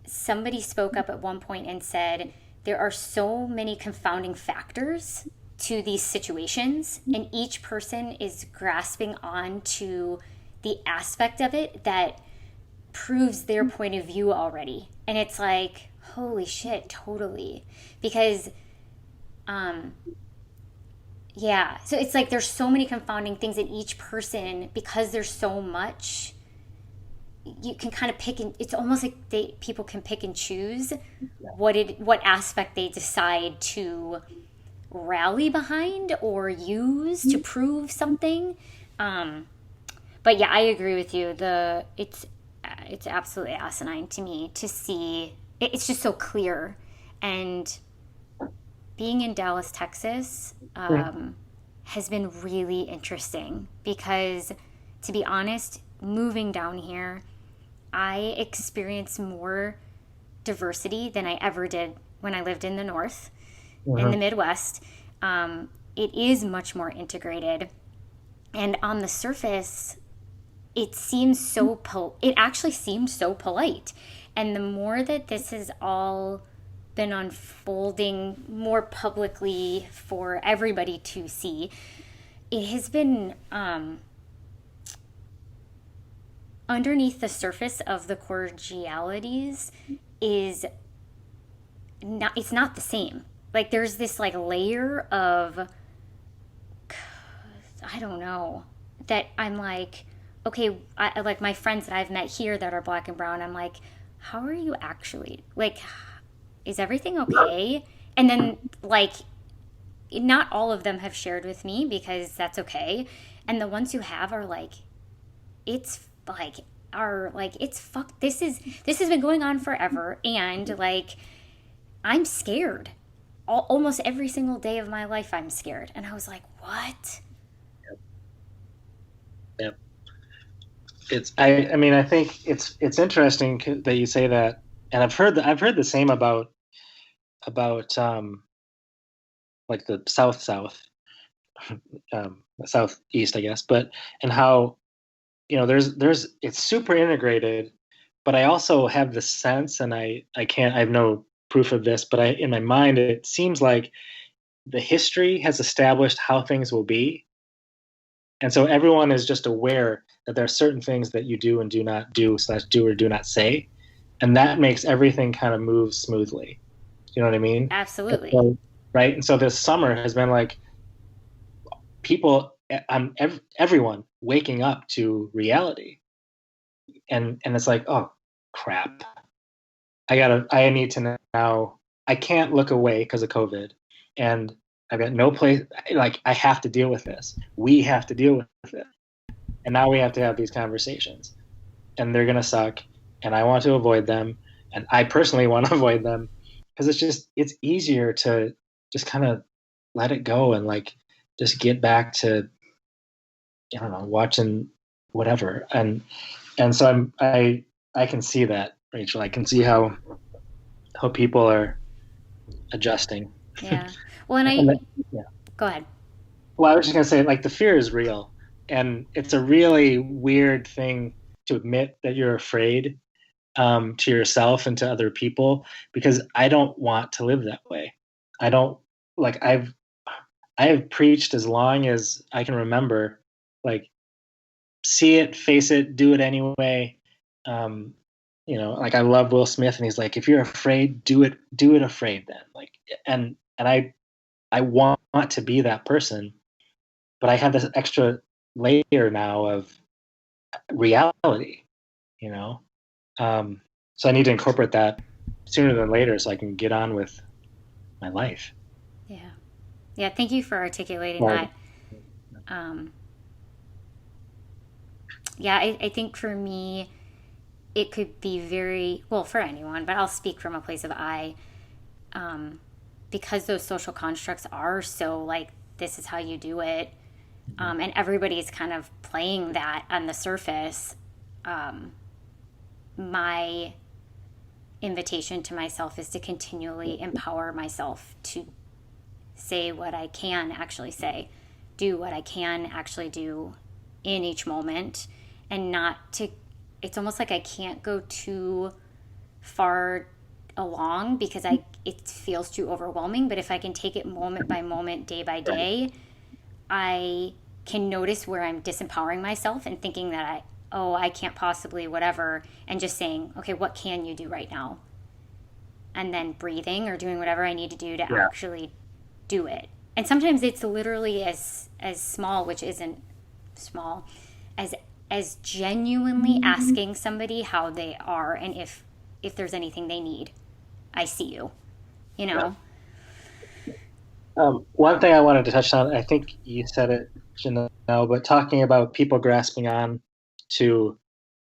somebody spoke up at one point and said, there are so many confounding factors to these situations, and each person is grasping on to the aspect of it that proves their point of view already. And it's like, holy shit, totally. Because so it's like there's so many confounding things in each person, because there's so much. You can kind of pick, and it's almost like people can pick and choose what aspect they decide to rally behind or use to prove something. But yeah, I agree with you. It's absolutely asinine to me to see. It's just so clear. And being in Dallas, Texas, has been really interesting, because, to be honest, moving down here, I experienced more diversity than I ever did when I lived in the North, in the Midwest. It is much more integrated. And on the surface, it actually seemed so polite. And the more that this has all been unfolding more publicly for everybody to see, it has been underneath the surface of the cordialities is not, it's not the same. Like there's this like layer of, I don't know, that I'm like, okay, I like my friends that I've met here that are Black and brown, I'm like, how are you actually? Like, is everything okay? And then like, not all of them have shared with me because that's okay. And the ones who have are like, it's like, it's fuck, this has been going on forever. And like, I'm scared. Almost every single day of my life, I'm scared. And I was like, what? Yep. I mean, I think it's interesting that you say that, and I've heard the same about like the south southeast, I guess, but and how there's it's super integrated, but I also have the sense, and I have no proof of this, but in my mind it seems like the history has established how things will be. And so everyone is just aware that there are certain things that you do and do not do / do or do not say. And that makes everything kind of move smoothly. You know what I mean? Absolutely. So, right. And so this summer has been like people, everyone waking up to reality. And it's like, oh, crap. I need to now, I can't look away because of COVID. And I've got no place, like, I have to deal with this. We have to deal with it. And now we have to have these conversations. And they're going to suck. And I want to avoid them. And I personally want to avoid them because it's easier to just kind of let it go and like just get back to, I don't know, watching whatever. And so I can see that, Rachel. I can see how people are adjusting. Yeah. Well, go ahead. Well, I was just going to say, like, the fear is real. And it's a really weird thing to admit that you're afraid to yourself and to other people, because I don't want to live that way. I don't, like, I have preached as long as I can remember, like, see it, face it, do it anyway. Like, I love Will Smith, and he's like, if you're afraid, do it afraid then. Like, and I want to be that person, but I have this extra layer now of reality, so I need to incorporate that sooner than later so I can get on with my life. Yeah. Thank you for articulating that. I think for me, it could be very, well, for anyone, but I'll speak from a place of because those social constructs are so like, this is how you do it. And everybody's kind of playing that on the surface. My invitation to myself is to continually empower myself to say what I can actually say, do what I can actually do in each moment, and not to, it's almost like I can't go too far along because it feels too overwhelming. But if I can take it moment by moment, day by day, I can notice where I'm disempowering myself and thinking that I can't possibly whatever, and just saying, okay, what can you do right now? And then breathing or doing whatever I need to do to actually do it. And sometimes it's literally as small, which isn't small, as genuinely asking somebody how they are, and if there's anything they need. I see you, Yeah. One thing I wanted to touch on, I think you said it, Jenell, but talking about people grasping on to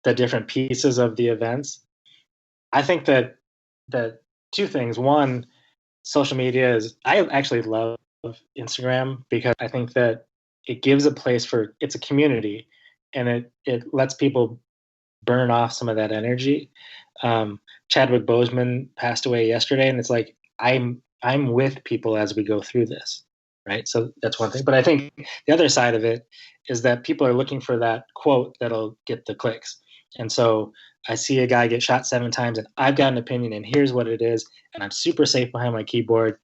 the different pieces of the events, I think that two things. One, social media I actually love Instagram because I think that it gives a place for, it's a community, and it lets people burn off some of that energy. Chadwick Boseman passed away yesterday, and it's like, I'm with people as we go through this, right? So that's one thing. But I think the other side of it is that people are looking for that quote that'll get the clicks. And so I see a guy get shot 7 times, and I've got an opinion, and here's what it is, and I'm super safe behind my keyboard.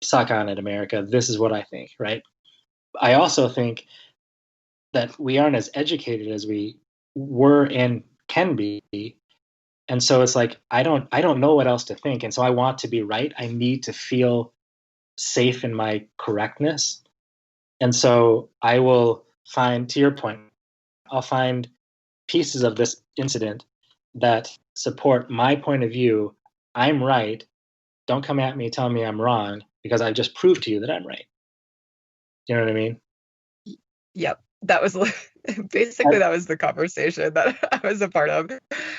Suck on it, America. This is what I think, right? I also think that we aren't as educated as we were and can be. And so it's like I don't know what else to think, and so I want to be right. I need to feel safe in my correctness. And so I will find, to your point, I'll find pieces of this incident that support my point of view. I'm right. Don't come at me telling me I'm wrong, because I just proved to you that I'm right. Do you know what I mean? Yep. That was basically that was the conversation that I was a part of.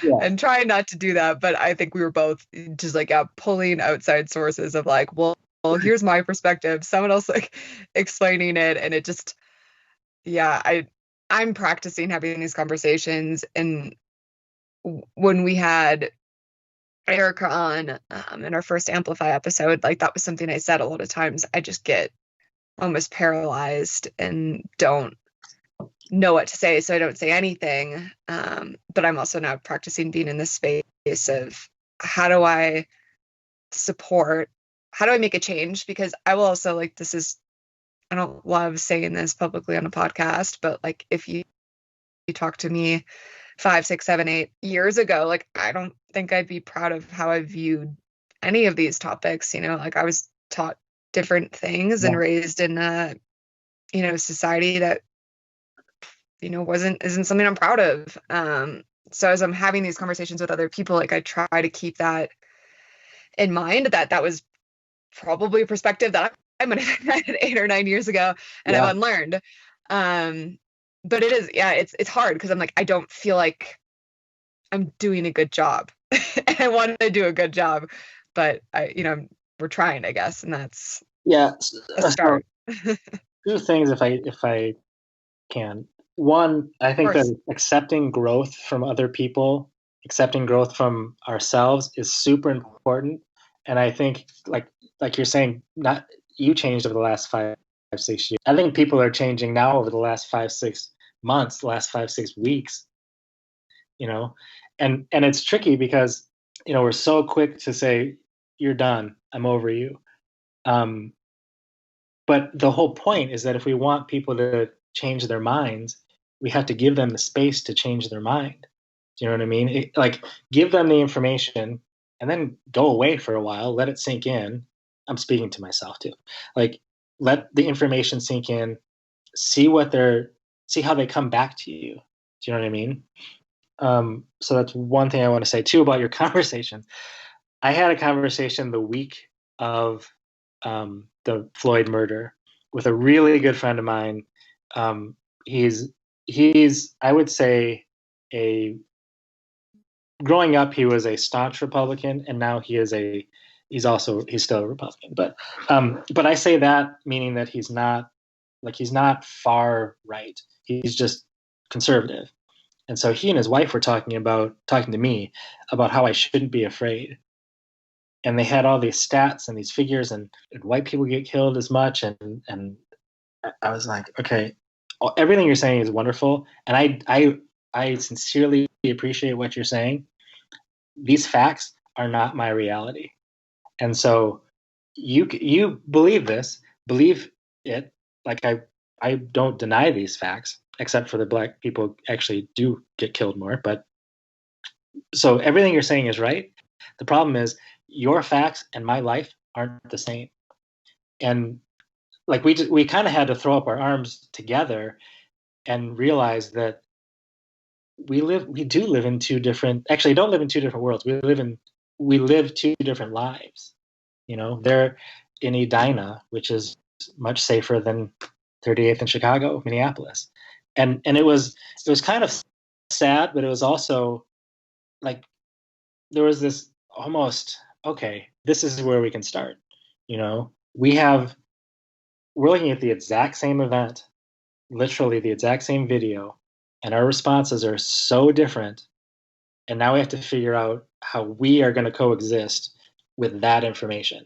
Yeah. And trying not to do that, but I think we were both just like pulling outside sources of like, well, here's my perspective, someone else like explaining it, and it just, yeah, I'm practicing having these conversations. And when we had Erica on in our first Amplify episode, like that was something I said a lot of times. I just get almost paralyzed and don't know what to say, so I don't say anything. But I'm also now practicing being in this space of how do I make a change? Because I will also, like, I don't love saying this publicly on a podcast, but like if you talk to me 5, 6, 7, 8 years ago, like I don't think I'd be proud of how I viewed any of these topics. Like I was taught different things and raised in a society that isn't something I'm proud of. So as I'm having these conversations with other people, like I try to keep that in mind, that was probably a perspective that I might have had 8 or 9 years ago, and I've unlearned. But it is, it's hard because I'm like, I don't feel like I'm doing a good job. I want to do a good job, but we're trying, I guess, and that's a start. So, 2 things, if I can. One, I think that accepting growth from other people, accepting growth from ourselves is super important. And I think, like you're saying, not you changed over the last 5, 6 years. I think people are changing now over the last 5, 6 months, the last 5, 6 weeks. And it's tricky because we're so quick to say, "You're done. I'm over you." But the whole point is that if we want people to change their minds, we have to give them the space to change their mind. Do you know what I mean? Give them the information and then go away for a while, let it sink in. I'm speaking to myself too. Let the information sink in, see how they come back to you. Do you know what I mean? So that's one thing I want to say too about your conversation. I had a conversation the week of the Floyd murder with a really good friend of mine. He's I would say growing up he was a staunch Republican, and now he's still a Republican. But I say that meaning that he's not far right. He's just conservative. And so he and his wife were talking to me about how I shouldn't be afraid. And they had all these stats and these figures, and white people get killed as much. And I was like, okay, everything you're saying is wonderful. And I sincerely appreciate what you're saying. These facts are not my reality. And so you believe it. Like I don't deny these facts, except for the black people actually do get killed more. But so everything you're saying is right. The problem is your facts and my life aren't the same. And like we kind of had to throw up our arms together and realize that we do live in two different, actually don't live in two different worlds. We live 2 different lives. They're in Edina, which is much safer than 38th in Chicago, Minneapolis. And it was kind of sad, but it was also like there was this almost, okay, this is where we can start. We're looking at the exact same event, literally the exact same video, and our responses are so different. And now we have to figure out how we are going to coexist with that information.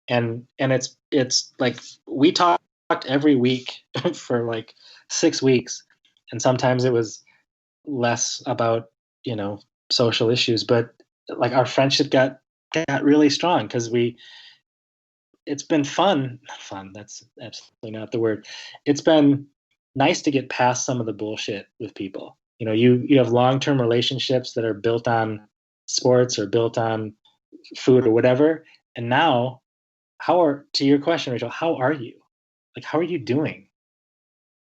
And it's like we talked every week for like 6 weeks, and sometimes it was less about social issues, but like our friendship got really strong because it's been fun. That's absolutely not the word. It's been nice to get past some of the bullshit with people you have long-term relationships that are built on sports or built on food or whatever. And now, to your question, Rachel, how are you? Like, how are you doing?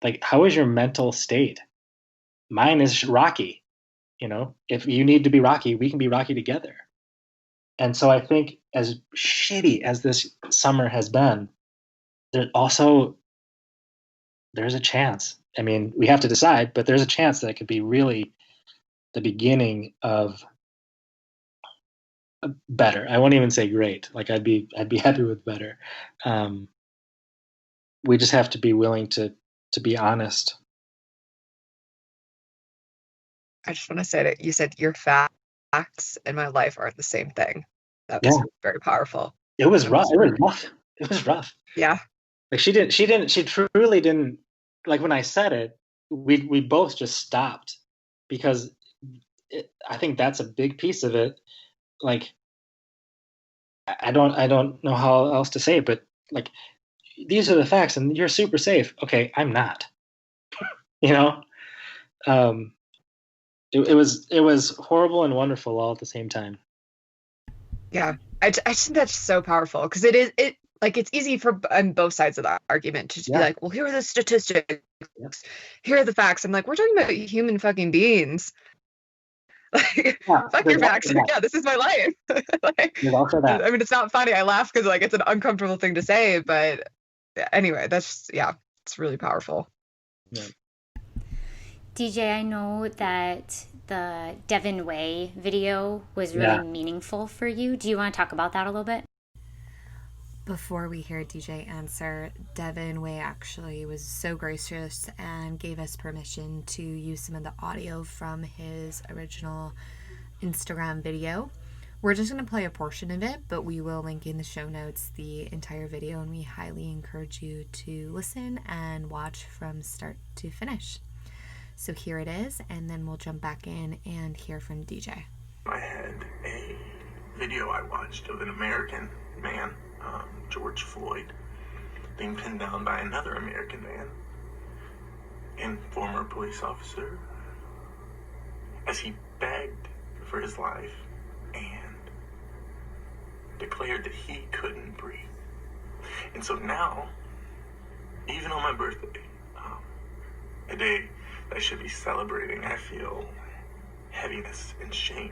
Like, how is your mental state? Mine is rocky. If you need to be rocky, we can be rocky together. And so I think, as shitty as this summer has been, there's a chance. I mean, we have to decide, but there's a chance that it could be really the beginning of better. I won't even say great. Like, I'd be happy with better. We just have to be willing to be honest. I just want to say that you said your facts and my life aren't the same thing. That was very powerful. It was rough. It was rough. Yeah. Like, she truly didn't, like, when I said it, we both just stopped, because I think that's a big piece of it. Like, I don't know how else to say it, but like, these are the facts and you're super safe. Okay, I'm not. It was horrible and wonderful all at the same time. Yeah, I think that's so powerful, because it's easy on both sides of the argument to just be like, well, here are the statistics, here are the facts. I'm like, we're talking about human fucking beings. Like, fuck your facts. Yeah, this is my life. There's also that. I mean, it's not funny. I laugh because it's an uncomfortable thing to say, but anyway, it's really powerful. Yeah. DJ, I know that the Devin Way video was really meaningful for you. Do you want to talk about that a little bit? Before we hear DJ answer, Devin Way actually was so gracious and gave us permission to use some of the audio from his original Instagram video. We're just going to play a portion of it, but we will link in the show notes the entire video, and we highly encourage you to listen and watch from start to finish. So here it is, and then we'll jump back in and hear from DJ. I had a video I watched of an American man, George Floyd, being pinned down by another American man and former police officer as he begged for his life and declared that he couldn't breathe. And so now, even on my birthday, a day that I should be celebrating, I feel heaviness and shame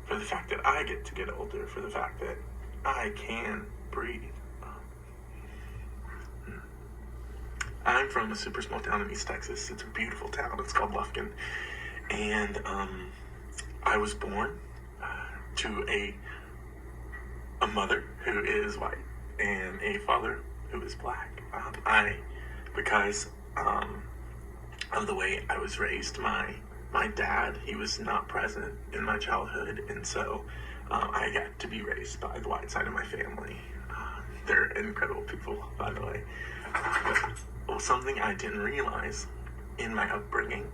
for the fact that I get to get older, for the fact that I can breathe. I'm from a super small town in East Texas. It's a beautiful town. It's called Lufkin. And I was born to a mother who is white and a father who is black. Because of the way I was raised, my dad, he was not present in my childhood, and so I got to be raised by the white side of my family. They're incredible people, by the way. But something I didn't realize in my upbringing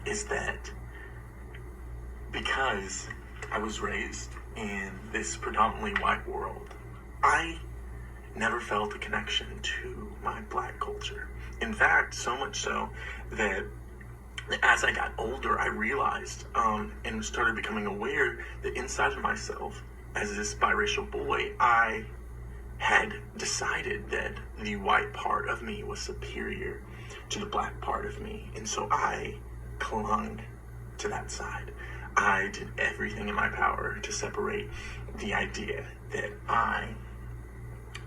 is that because I was raised in this predominantly white world, I never felt a connection to my black culture. In fact, so much so that as I got older, I realized and started becoming aware that inside of myself, as this biracial boy, I had decided that the white part of me was superior to the black part of me. And so I clung to that side. I did everything in my power to separate the idea that I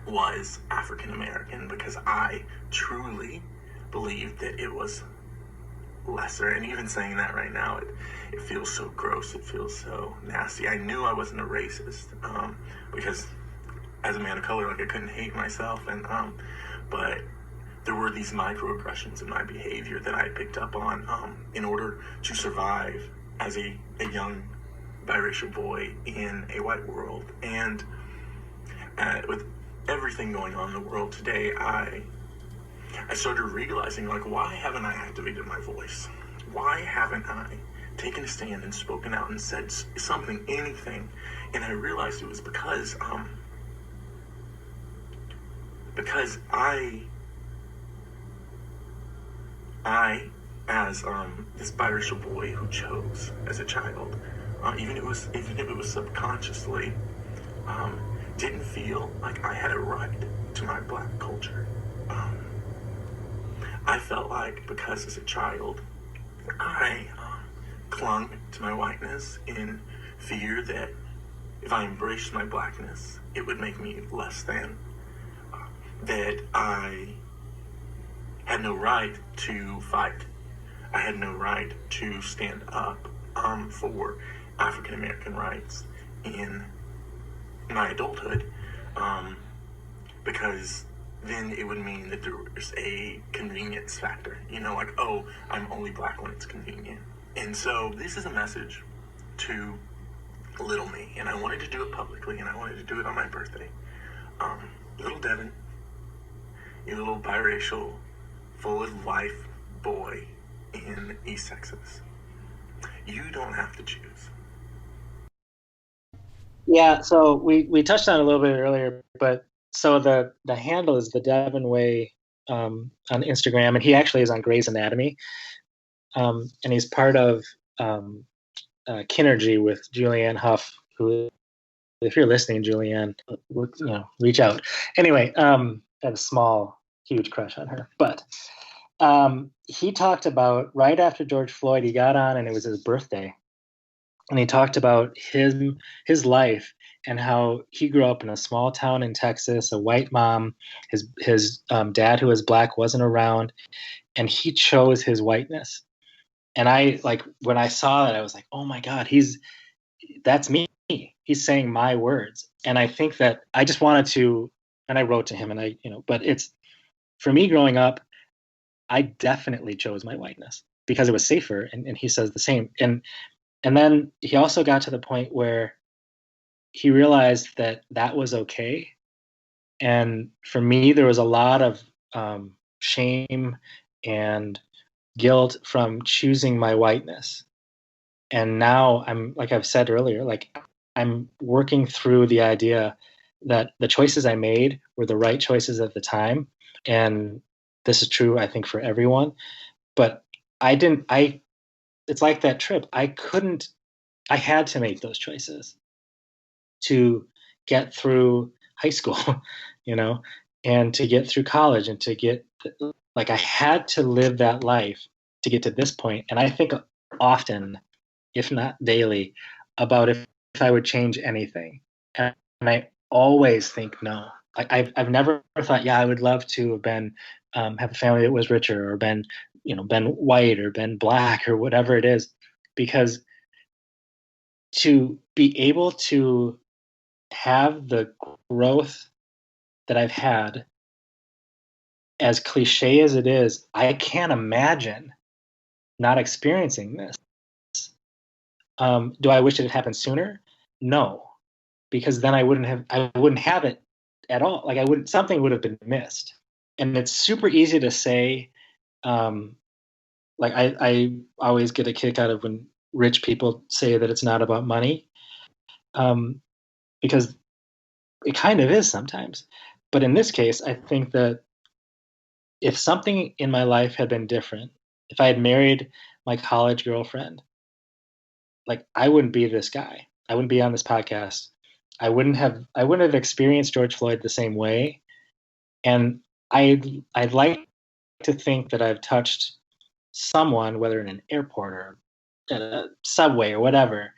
was African American, because I truly believed that it was lesser. And even saying that right now, it feels so gross. It feels so nasty. I knew I wasn't a racist because as a man of color, like, I couldn't hate myself, and but there were these microaggressions in my behavior that I picked up on in order to survive as a young biracial boy in a white world. And with everything going on in the world today, I started realizing, like, why haven't I activated my voice? Why haven't I taken a stand and spoken out and said something, anything? And I realized it was because I I, as this biracial boy who chose as a child, even if it was subconsciously, didn't feel like I had a right to my black culture. I felt like because as a child, I clung to my whiteness in fear that if I embraced my blackness, it would make me less than. That I had no right to fight. I had no right to stand up for African American rights in my adulthood, because then it would mean that there's a convenience factor. Like, oh, I'm only black when it's convenient. And so this is a message to little me, and I wanted to do it publicly, and I wanted to do it on my birthday. Little Devin, you little biracial, full of life boy in East Texas, you don't have to choose. Yeah, so we touched on it a little bit earlier, but so the handle is the Devin Way on Instagram, and he actually is on Grey's Anatomy, and he's part of Kinergy with Julianne Hough, who, if you're listening, Julianne, reach out. Anyway, I have a huge crush on her, but he talked about right after George Floyd, he got on and it was his birthday. And he talked about his life and how he grew up in a small town in Texas, a white mom, his dad, who was black, wasn't around, and he chose his whiteness. And I, like, when I saw that, I was like, oh my God, that's me. He's saying my words. And I think that I just wanted to, and I wrote to him, and but it's, for me growing up, I definitely chose my whiteness because it was safer. And he says the same. And then he also got to the point where he realized that was okay. And for me, there was a lot of shame and guilt from choosing my whiteness. And now I'm, like I've said earlier, like I'm working through the idea that the choices I made were the right choices at the time. And this is true, I think, for everyone. But it's like that trip. I had to make those choices to get through high school, and to get through college, and I had to live that life to get to this point. And I think often, if not daily, about if I would change anything. And I always think no. I've never thought, yeah, I would love to have been, have a family that was richer, or been white, or been black, or whatever it is, because to be able to have the growth that I've had, as cliche as it is, I can't imagine not experiencing this. Do I wish it had happened sooner? No, because then I wouldn't have it at all. Like something would have been missed. And it's super easy to say, like I always get a kick out of when rich people say that it's not about money, because it kind of is sometimes. But in this case, I think that if something in my life had been different, if I had married my college girlfriend, like I wouldn't be this guy. I wouldn't be on this podcast. I wouldn't have experienced George Floyd the same way. And I'd like to think that I've touched someone, whether in an airport or at a subway or whatever,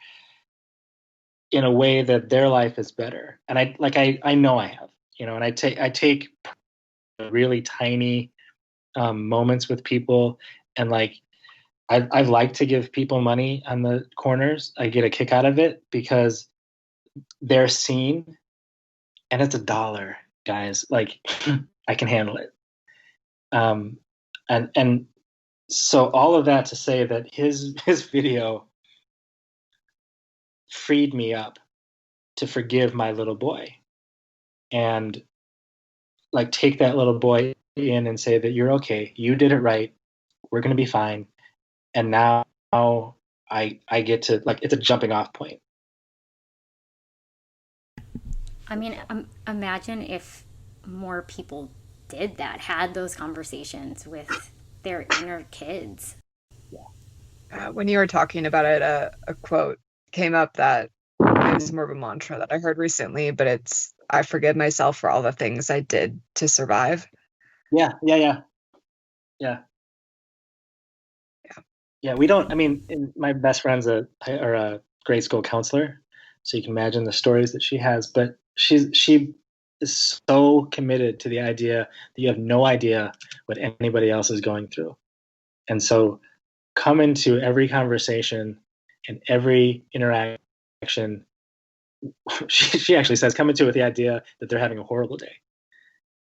in a way that their life is better. And I know I have, and I take really tiny moments with people, and like I like to give people money on the corners. I get a kick out of it because they're seen, and it's $1, guys. Like I can handle it. And so all of that to say that his video freed me up to forgive my little boy, and like take that little boy in and say that you're okay, you did it right, we're gonna be fine. And now I get to, like, it's a jumping off point. I mean, imagine if more people did that, had those conversations with their inner kids. When you were talking about it, a quote came up that is more of a mantra that I heard recently, but it's, I forgive myself for all the things I did to survive. Yeah. We don't, I mean, my best friend's a grade school counselor, so you can imagine the stories that she has, but she is so committed to the idea that you have no idea what anybody else is going through. And so come into every conversation and every interaction, she actually says, come into it with the idea that they're having a horrible day,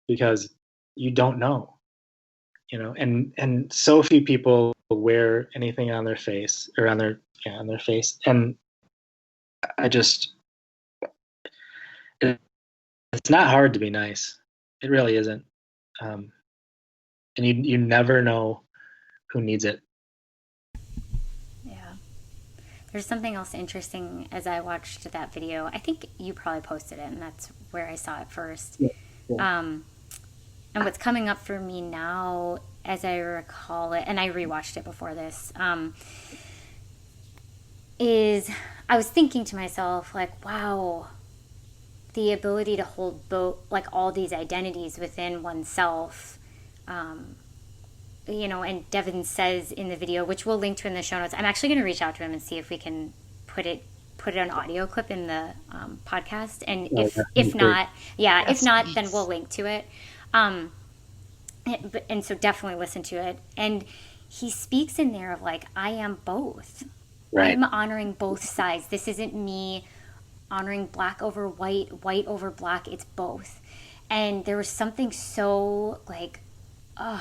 because you don't know, and so few people wear anything on their face or on their face. And it's not hard to be nice. It really isn't. And you never know who needs it. Yeah. There's something else interesting as I watched that video. I think you probably posted it, and that's where I saw it first. Yeah. And what's coming up for me now, as I recall it, and I rewatched it before this, is I was thinking to myself, like, wow, the ability to hold both, like, all these identities within oneself. And Devin says in the video, which we'll link to in the show notes, I'm actually going to reach out to him and see if we can put it an audio clip in the podcast. And if not, then we'll link to it. And so definitely listen to it. And he speaks in there of, like, I am both. Right. I'm honoring both sides. This isn't me honoring black over white, white over black. It's both. And there was something so like an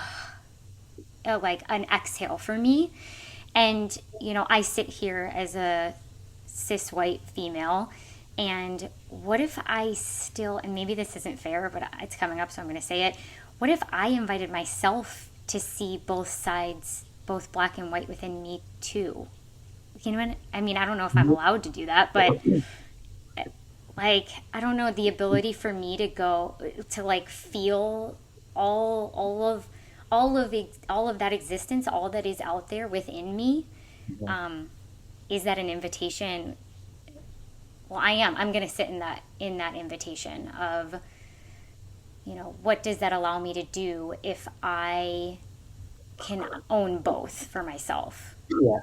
exhale for me. And, I sit here as a cis white female, and what if I still, and maybe this isn't fair, but it's coming up, so I'm going to say it. What if I invited myself to see both sides, both black and white, within me too? You know what I mean? I don't know if I'm allowed to do that, but like, I don't know, the ability for me to go to, like, feel all of that existence, all that is out there within me. Is that an invitation? Well, I'm going to sit in that invitation of, what does that allow me to do if I can own both for myself? Yeah.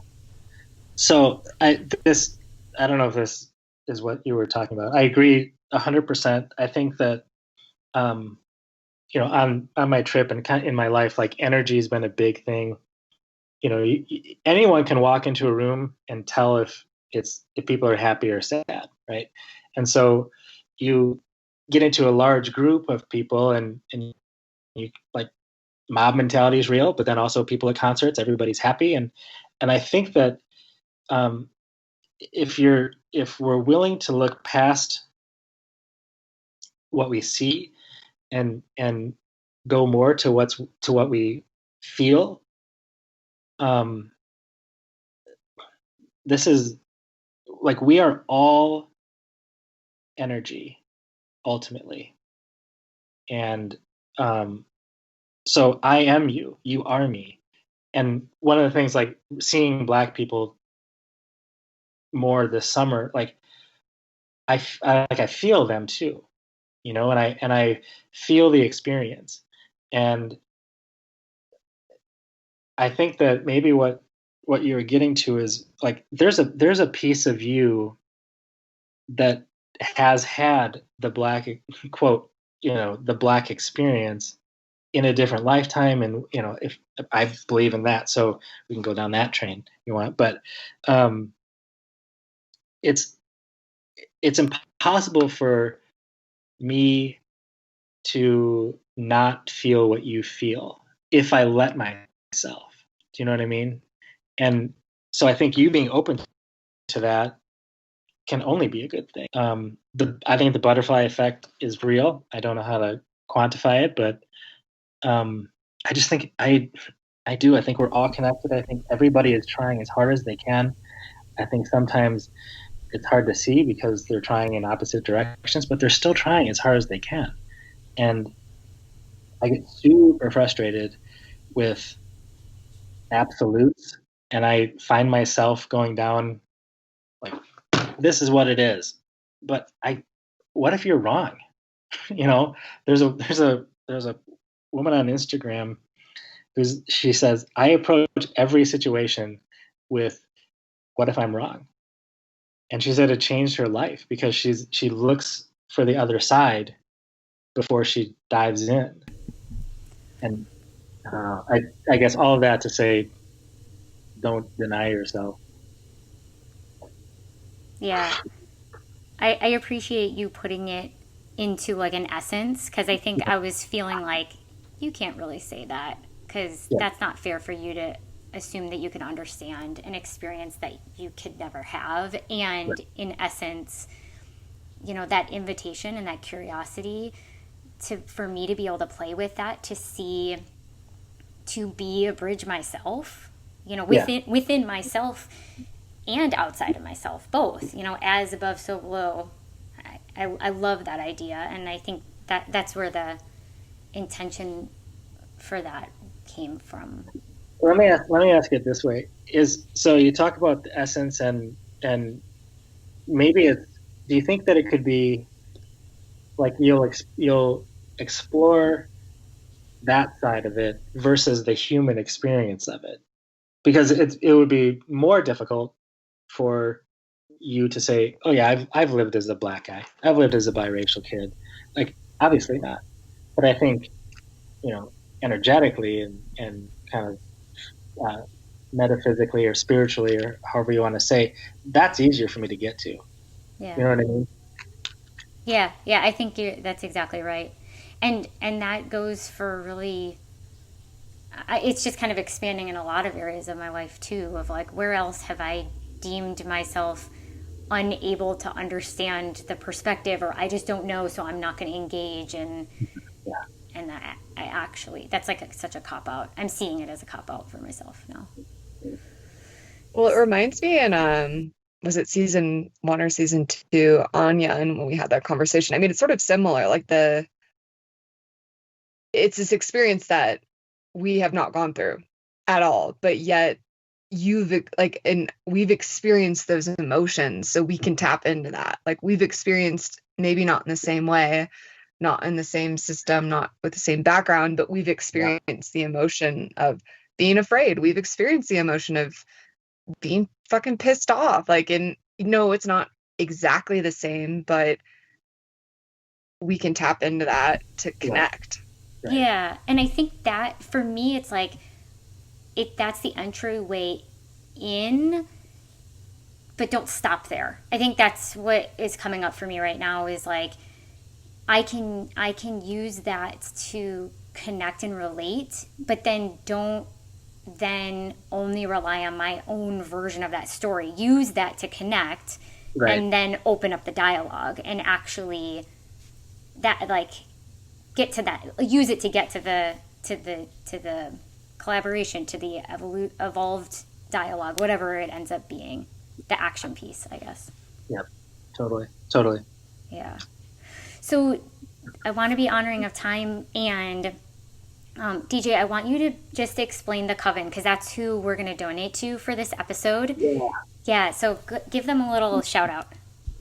So I don't know if this is what you were talking about. I agree 100%. I think that, on my trip and kind of in my life, like, energy has been a big thing. Anyone can walk into a room and tell if people are happy or sad, right? And so you get into a large group of people, and you, like, mob mentality is real, but then also people at concerts, everybody's happy, and I think that if we're willing to look past what we see and go more to what we feel, this is, like, we are all energy ultimately. And so I am you, you are me. And one of the things, like, seeing Black people more this summer, like, I feel them too, and I feel the experience. And I think that maybe what you're getting to is, like, there's a piece of you that has had the Black, quote, the Black experience in a different lifetime. And, if I believe in that, so we can go down that train if you want, but it's impossible for me to not feel what you feel if I let myself. Do you know what I mean? And so I think you being open to that can only be a good thing. I think the butterfly effect is real. I don't know how to quantify it, but I just think I do. I think we're all connected. I think everybody is trying as hard as they can. I think sometimes it's hard to see because they're trying in opposite directions, but they're still trying as hard as they can. And I get super frustrated with absolutes, and I find myself going down like, this is what it is. But what if you're wrong? You know, there's a woman on Instagram she says, I approach every situation with, what if I'm wrong? And she said it changed her life because she looks for the other side before she dives in. And I guess all of that to say, don't deny yourself. Yeah. I appreciate you putting it into like an essence, because I think I was feeling like you can't really say that, because that's not fair for you to assume that you can understand an experience that you could never have. And in essence, you know, that invitation and that curiosity for me to be able to play with that, to be a bridge myself, you know, within myself and outside of myself, both, you know, as above, so below. I love that idea, and I think that's where the intention for that came from. Let me ask it this way: so you talk about the essence, and maybe do you think that it could be like you'll explore that side of it versus the human experience of it? Because it would be more difficult for you to say, oh yeah, I've lived as a Black guy, I've lived as a biracial kid. Like, obviously not, but I think, you know, energetically and kind of metaphysically or spiritually, or however you want to say, that's easier for me to get to. Yeah. You know what I mean? Yeah, I think that's exactly right. And that goes for really, it's just kind of expanding in a lot of areas of my life too, of like, where else have I deemed myself unable to understand the perspective, or I just don't know, so I'm not going to engage. And I actually, that's like such a cop out. I'm seeing it as a cop out for myself now. Well, it reminds me, and was it season 1 or season 2, Anya, and when we had that conversation, I mean, it's sort of similar, like it's this experience that we have not gone through at all, but yet we've experienced those emotions, so we can tap into that. Like, we've experienced, maybe not in the same way, not in the same system, not with the same background, but we've experienced the emotion of being afraid. We've experienced the emotion of being fucking pissed off. Like, and no, it's not exactly the same, but we can tap into that to connect. Right. Yeah. And I think that for me, it's like, that's the entryway in, but don't stop there. I think that's what is coming up for me right now, is like, I can use that to connect and relate, but then don't then only rely on my own version of that story. Use that to connect, and then open up the dialogue and actually get to that. Use it to get to the collaboration, to the evolved dialogue, whatever it ends up being, the action piece, I guess. Yep, totally. Yeah. So I want to be honoring of time, and DJ, I want you to just explain the Coven, because that's who we're going to donate to for this episode. Yeah. So give them a little shout out.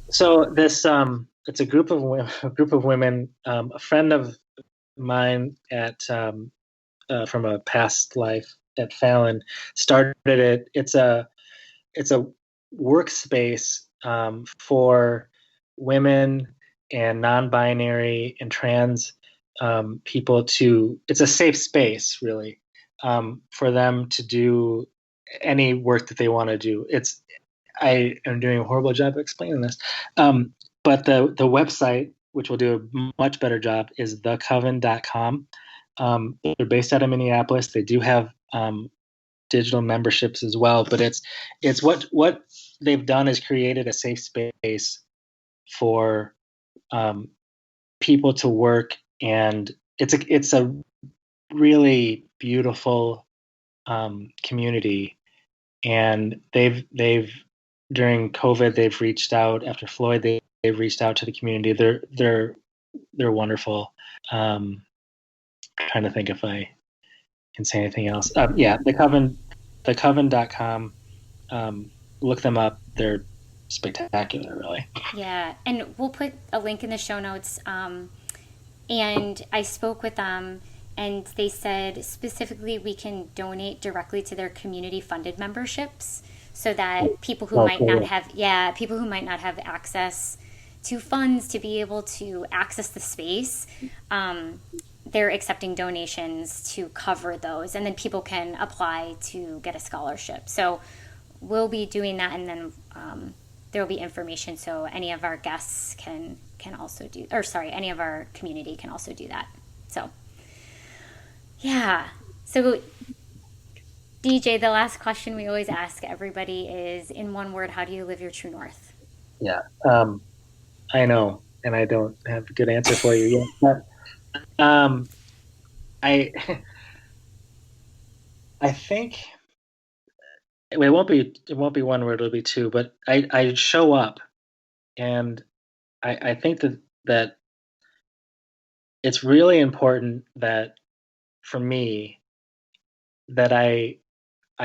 So this it's a group of women. A friend of mine at from a past life at Fallon started it. It's a workspace for women and non-binary and trans people it's a safe space, really, for them to do any work that they want to do. I am doing a horrible job of explaining this, but the website, which will do a much better job, is thecoven.com. They're based out of Minneapolis. They do have digital memberships as well, but it's what they've done is created a safe space for people to work, and it's a really beautiful community. And they've during COVID, they've reached out. After Floyd, they've reached out to the community. They're wonderful. Trying to think if I can say anything else. The Coven thecoven.com. Look them up. They're spectacular, really. Yeah, and we'll put a link in the show notes. And I spoke with them, and they said specifically we can donate directly to their community-funded memberships, so that people who might not have access to funds to be able to access the space, they're accepting donations to cover those, and then people can apply to get a scholarship. So we'll be doing that, and then there will be information so any of our guests can also do, or sorry, any of our community can also do that. So yeah. So DJ, the last question we always ask everybody is, in one word, how do you live your true north? Yeah, I know, and I don't have a good answer for you yet. But I think it won't be one word. It'll be two. But I show up, and I think that it's really important that for me that I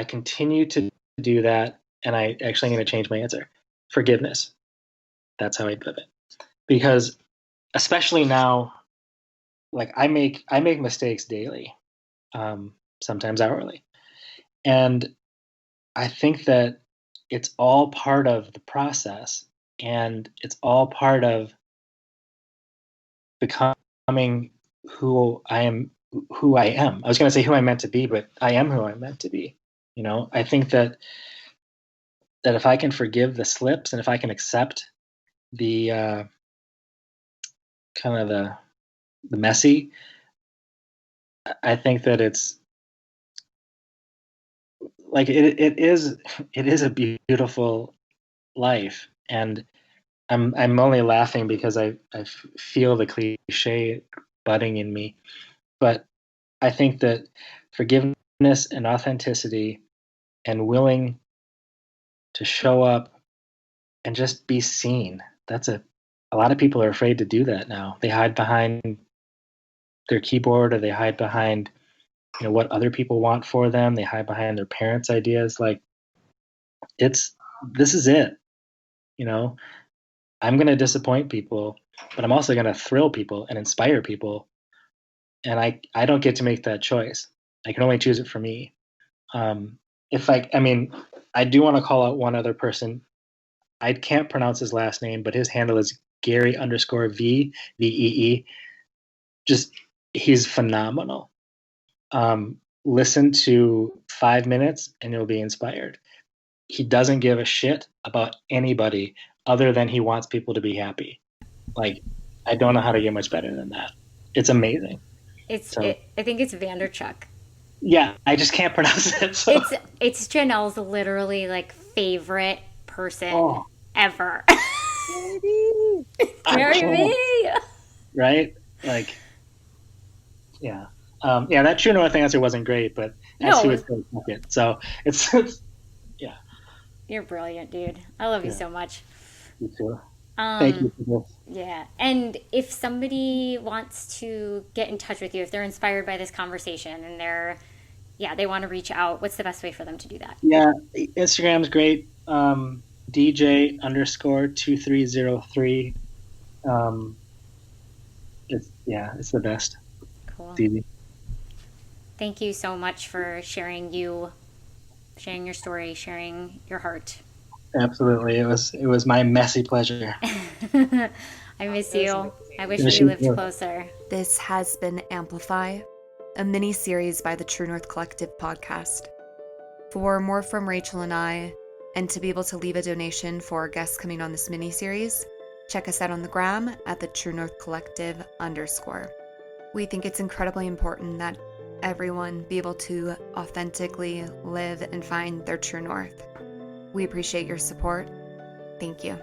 continue to do that, and I actually am going to change my answer. Forgiveness. That's how I live it. Because especially now, like I make mistakes daily, sometimes hourly. And I think that it's all part of the process, and it's all part of becoming who I am. I was going to say who I'm meant to be, but I am who I'm meant to be. I think that if I can forgive the slips, and if I can accept the kind of the messy, I think that it's like it is a beautiful life. And I'm only laughing because I feel the cliche budding in me. But I think that forgiveness and authenticity and willing to show up and just be seen, that's a lot of people are afraid to do that now. They hide behind their keyboard, or they hide behind what other people want for them. They hide behind their parents' ideas. Like, this is it. I'm going to disappoint people, but I'm also going to thrill people and inspire people. And I don't get to make that choice. I can only choose it for me. I do want to call out one other person. I can't pronounce his last name, but his handle is Gary_VEE. Just, he's phenomenal. Listen to 5 minutes and you'll be inspired. He doesn't give a shit about anybody other than he wants people to be happy. Like, I don't know how to get much better than that. It's amazing. I think it's Vanderchuck. Yeah, I just can't pronounce it. So. It's Jenell's literally like favorite person ever. Marry me. Right? Like, yeah. That True North answer wasn't great, but that's who it's going to it. So it's yeah. You're brilliant, dude. I love you so much. You too. Thank you for this. Yeah. And if somebody wants to get in touch with you, if they're inspired by this conversation and they want to reach out, what's the best way for them to do that? Yeah, Instagram's great. DJ_2303. It's the best. Cool. It's easy. Thank you so much for sharing your story, sharing your heart. Absolutely. It was my messy pleasure. I miss you. I wish we lived closer. This has been Amplify, a mini-series by the True North Collective podcast. For more from Rachel and I, and to be able to leave a donation for our guests coming on this mini-series, check us out on the gram at the True North Collective _. We think it's incredibly important that everyone be able to authentically live and find their true north. We appreciate your support. Thank you.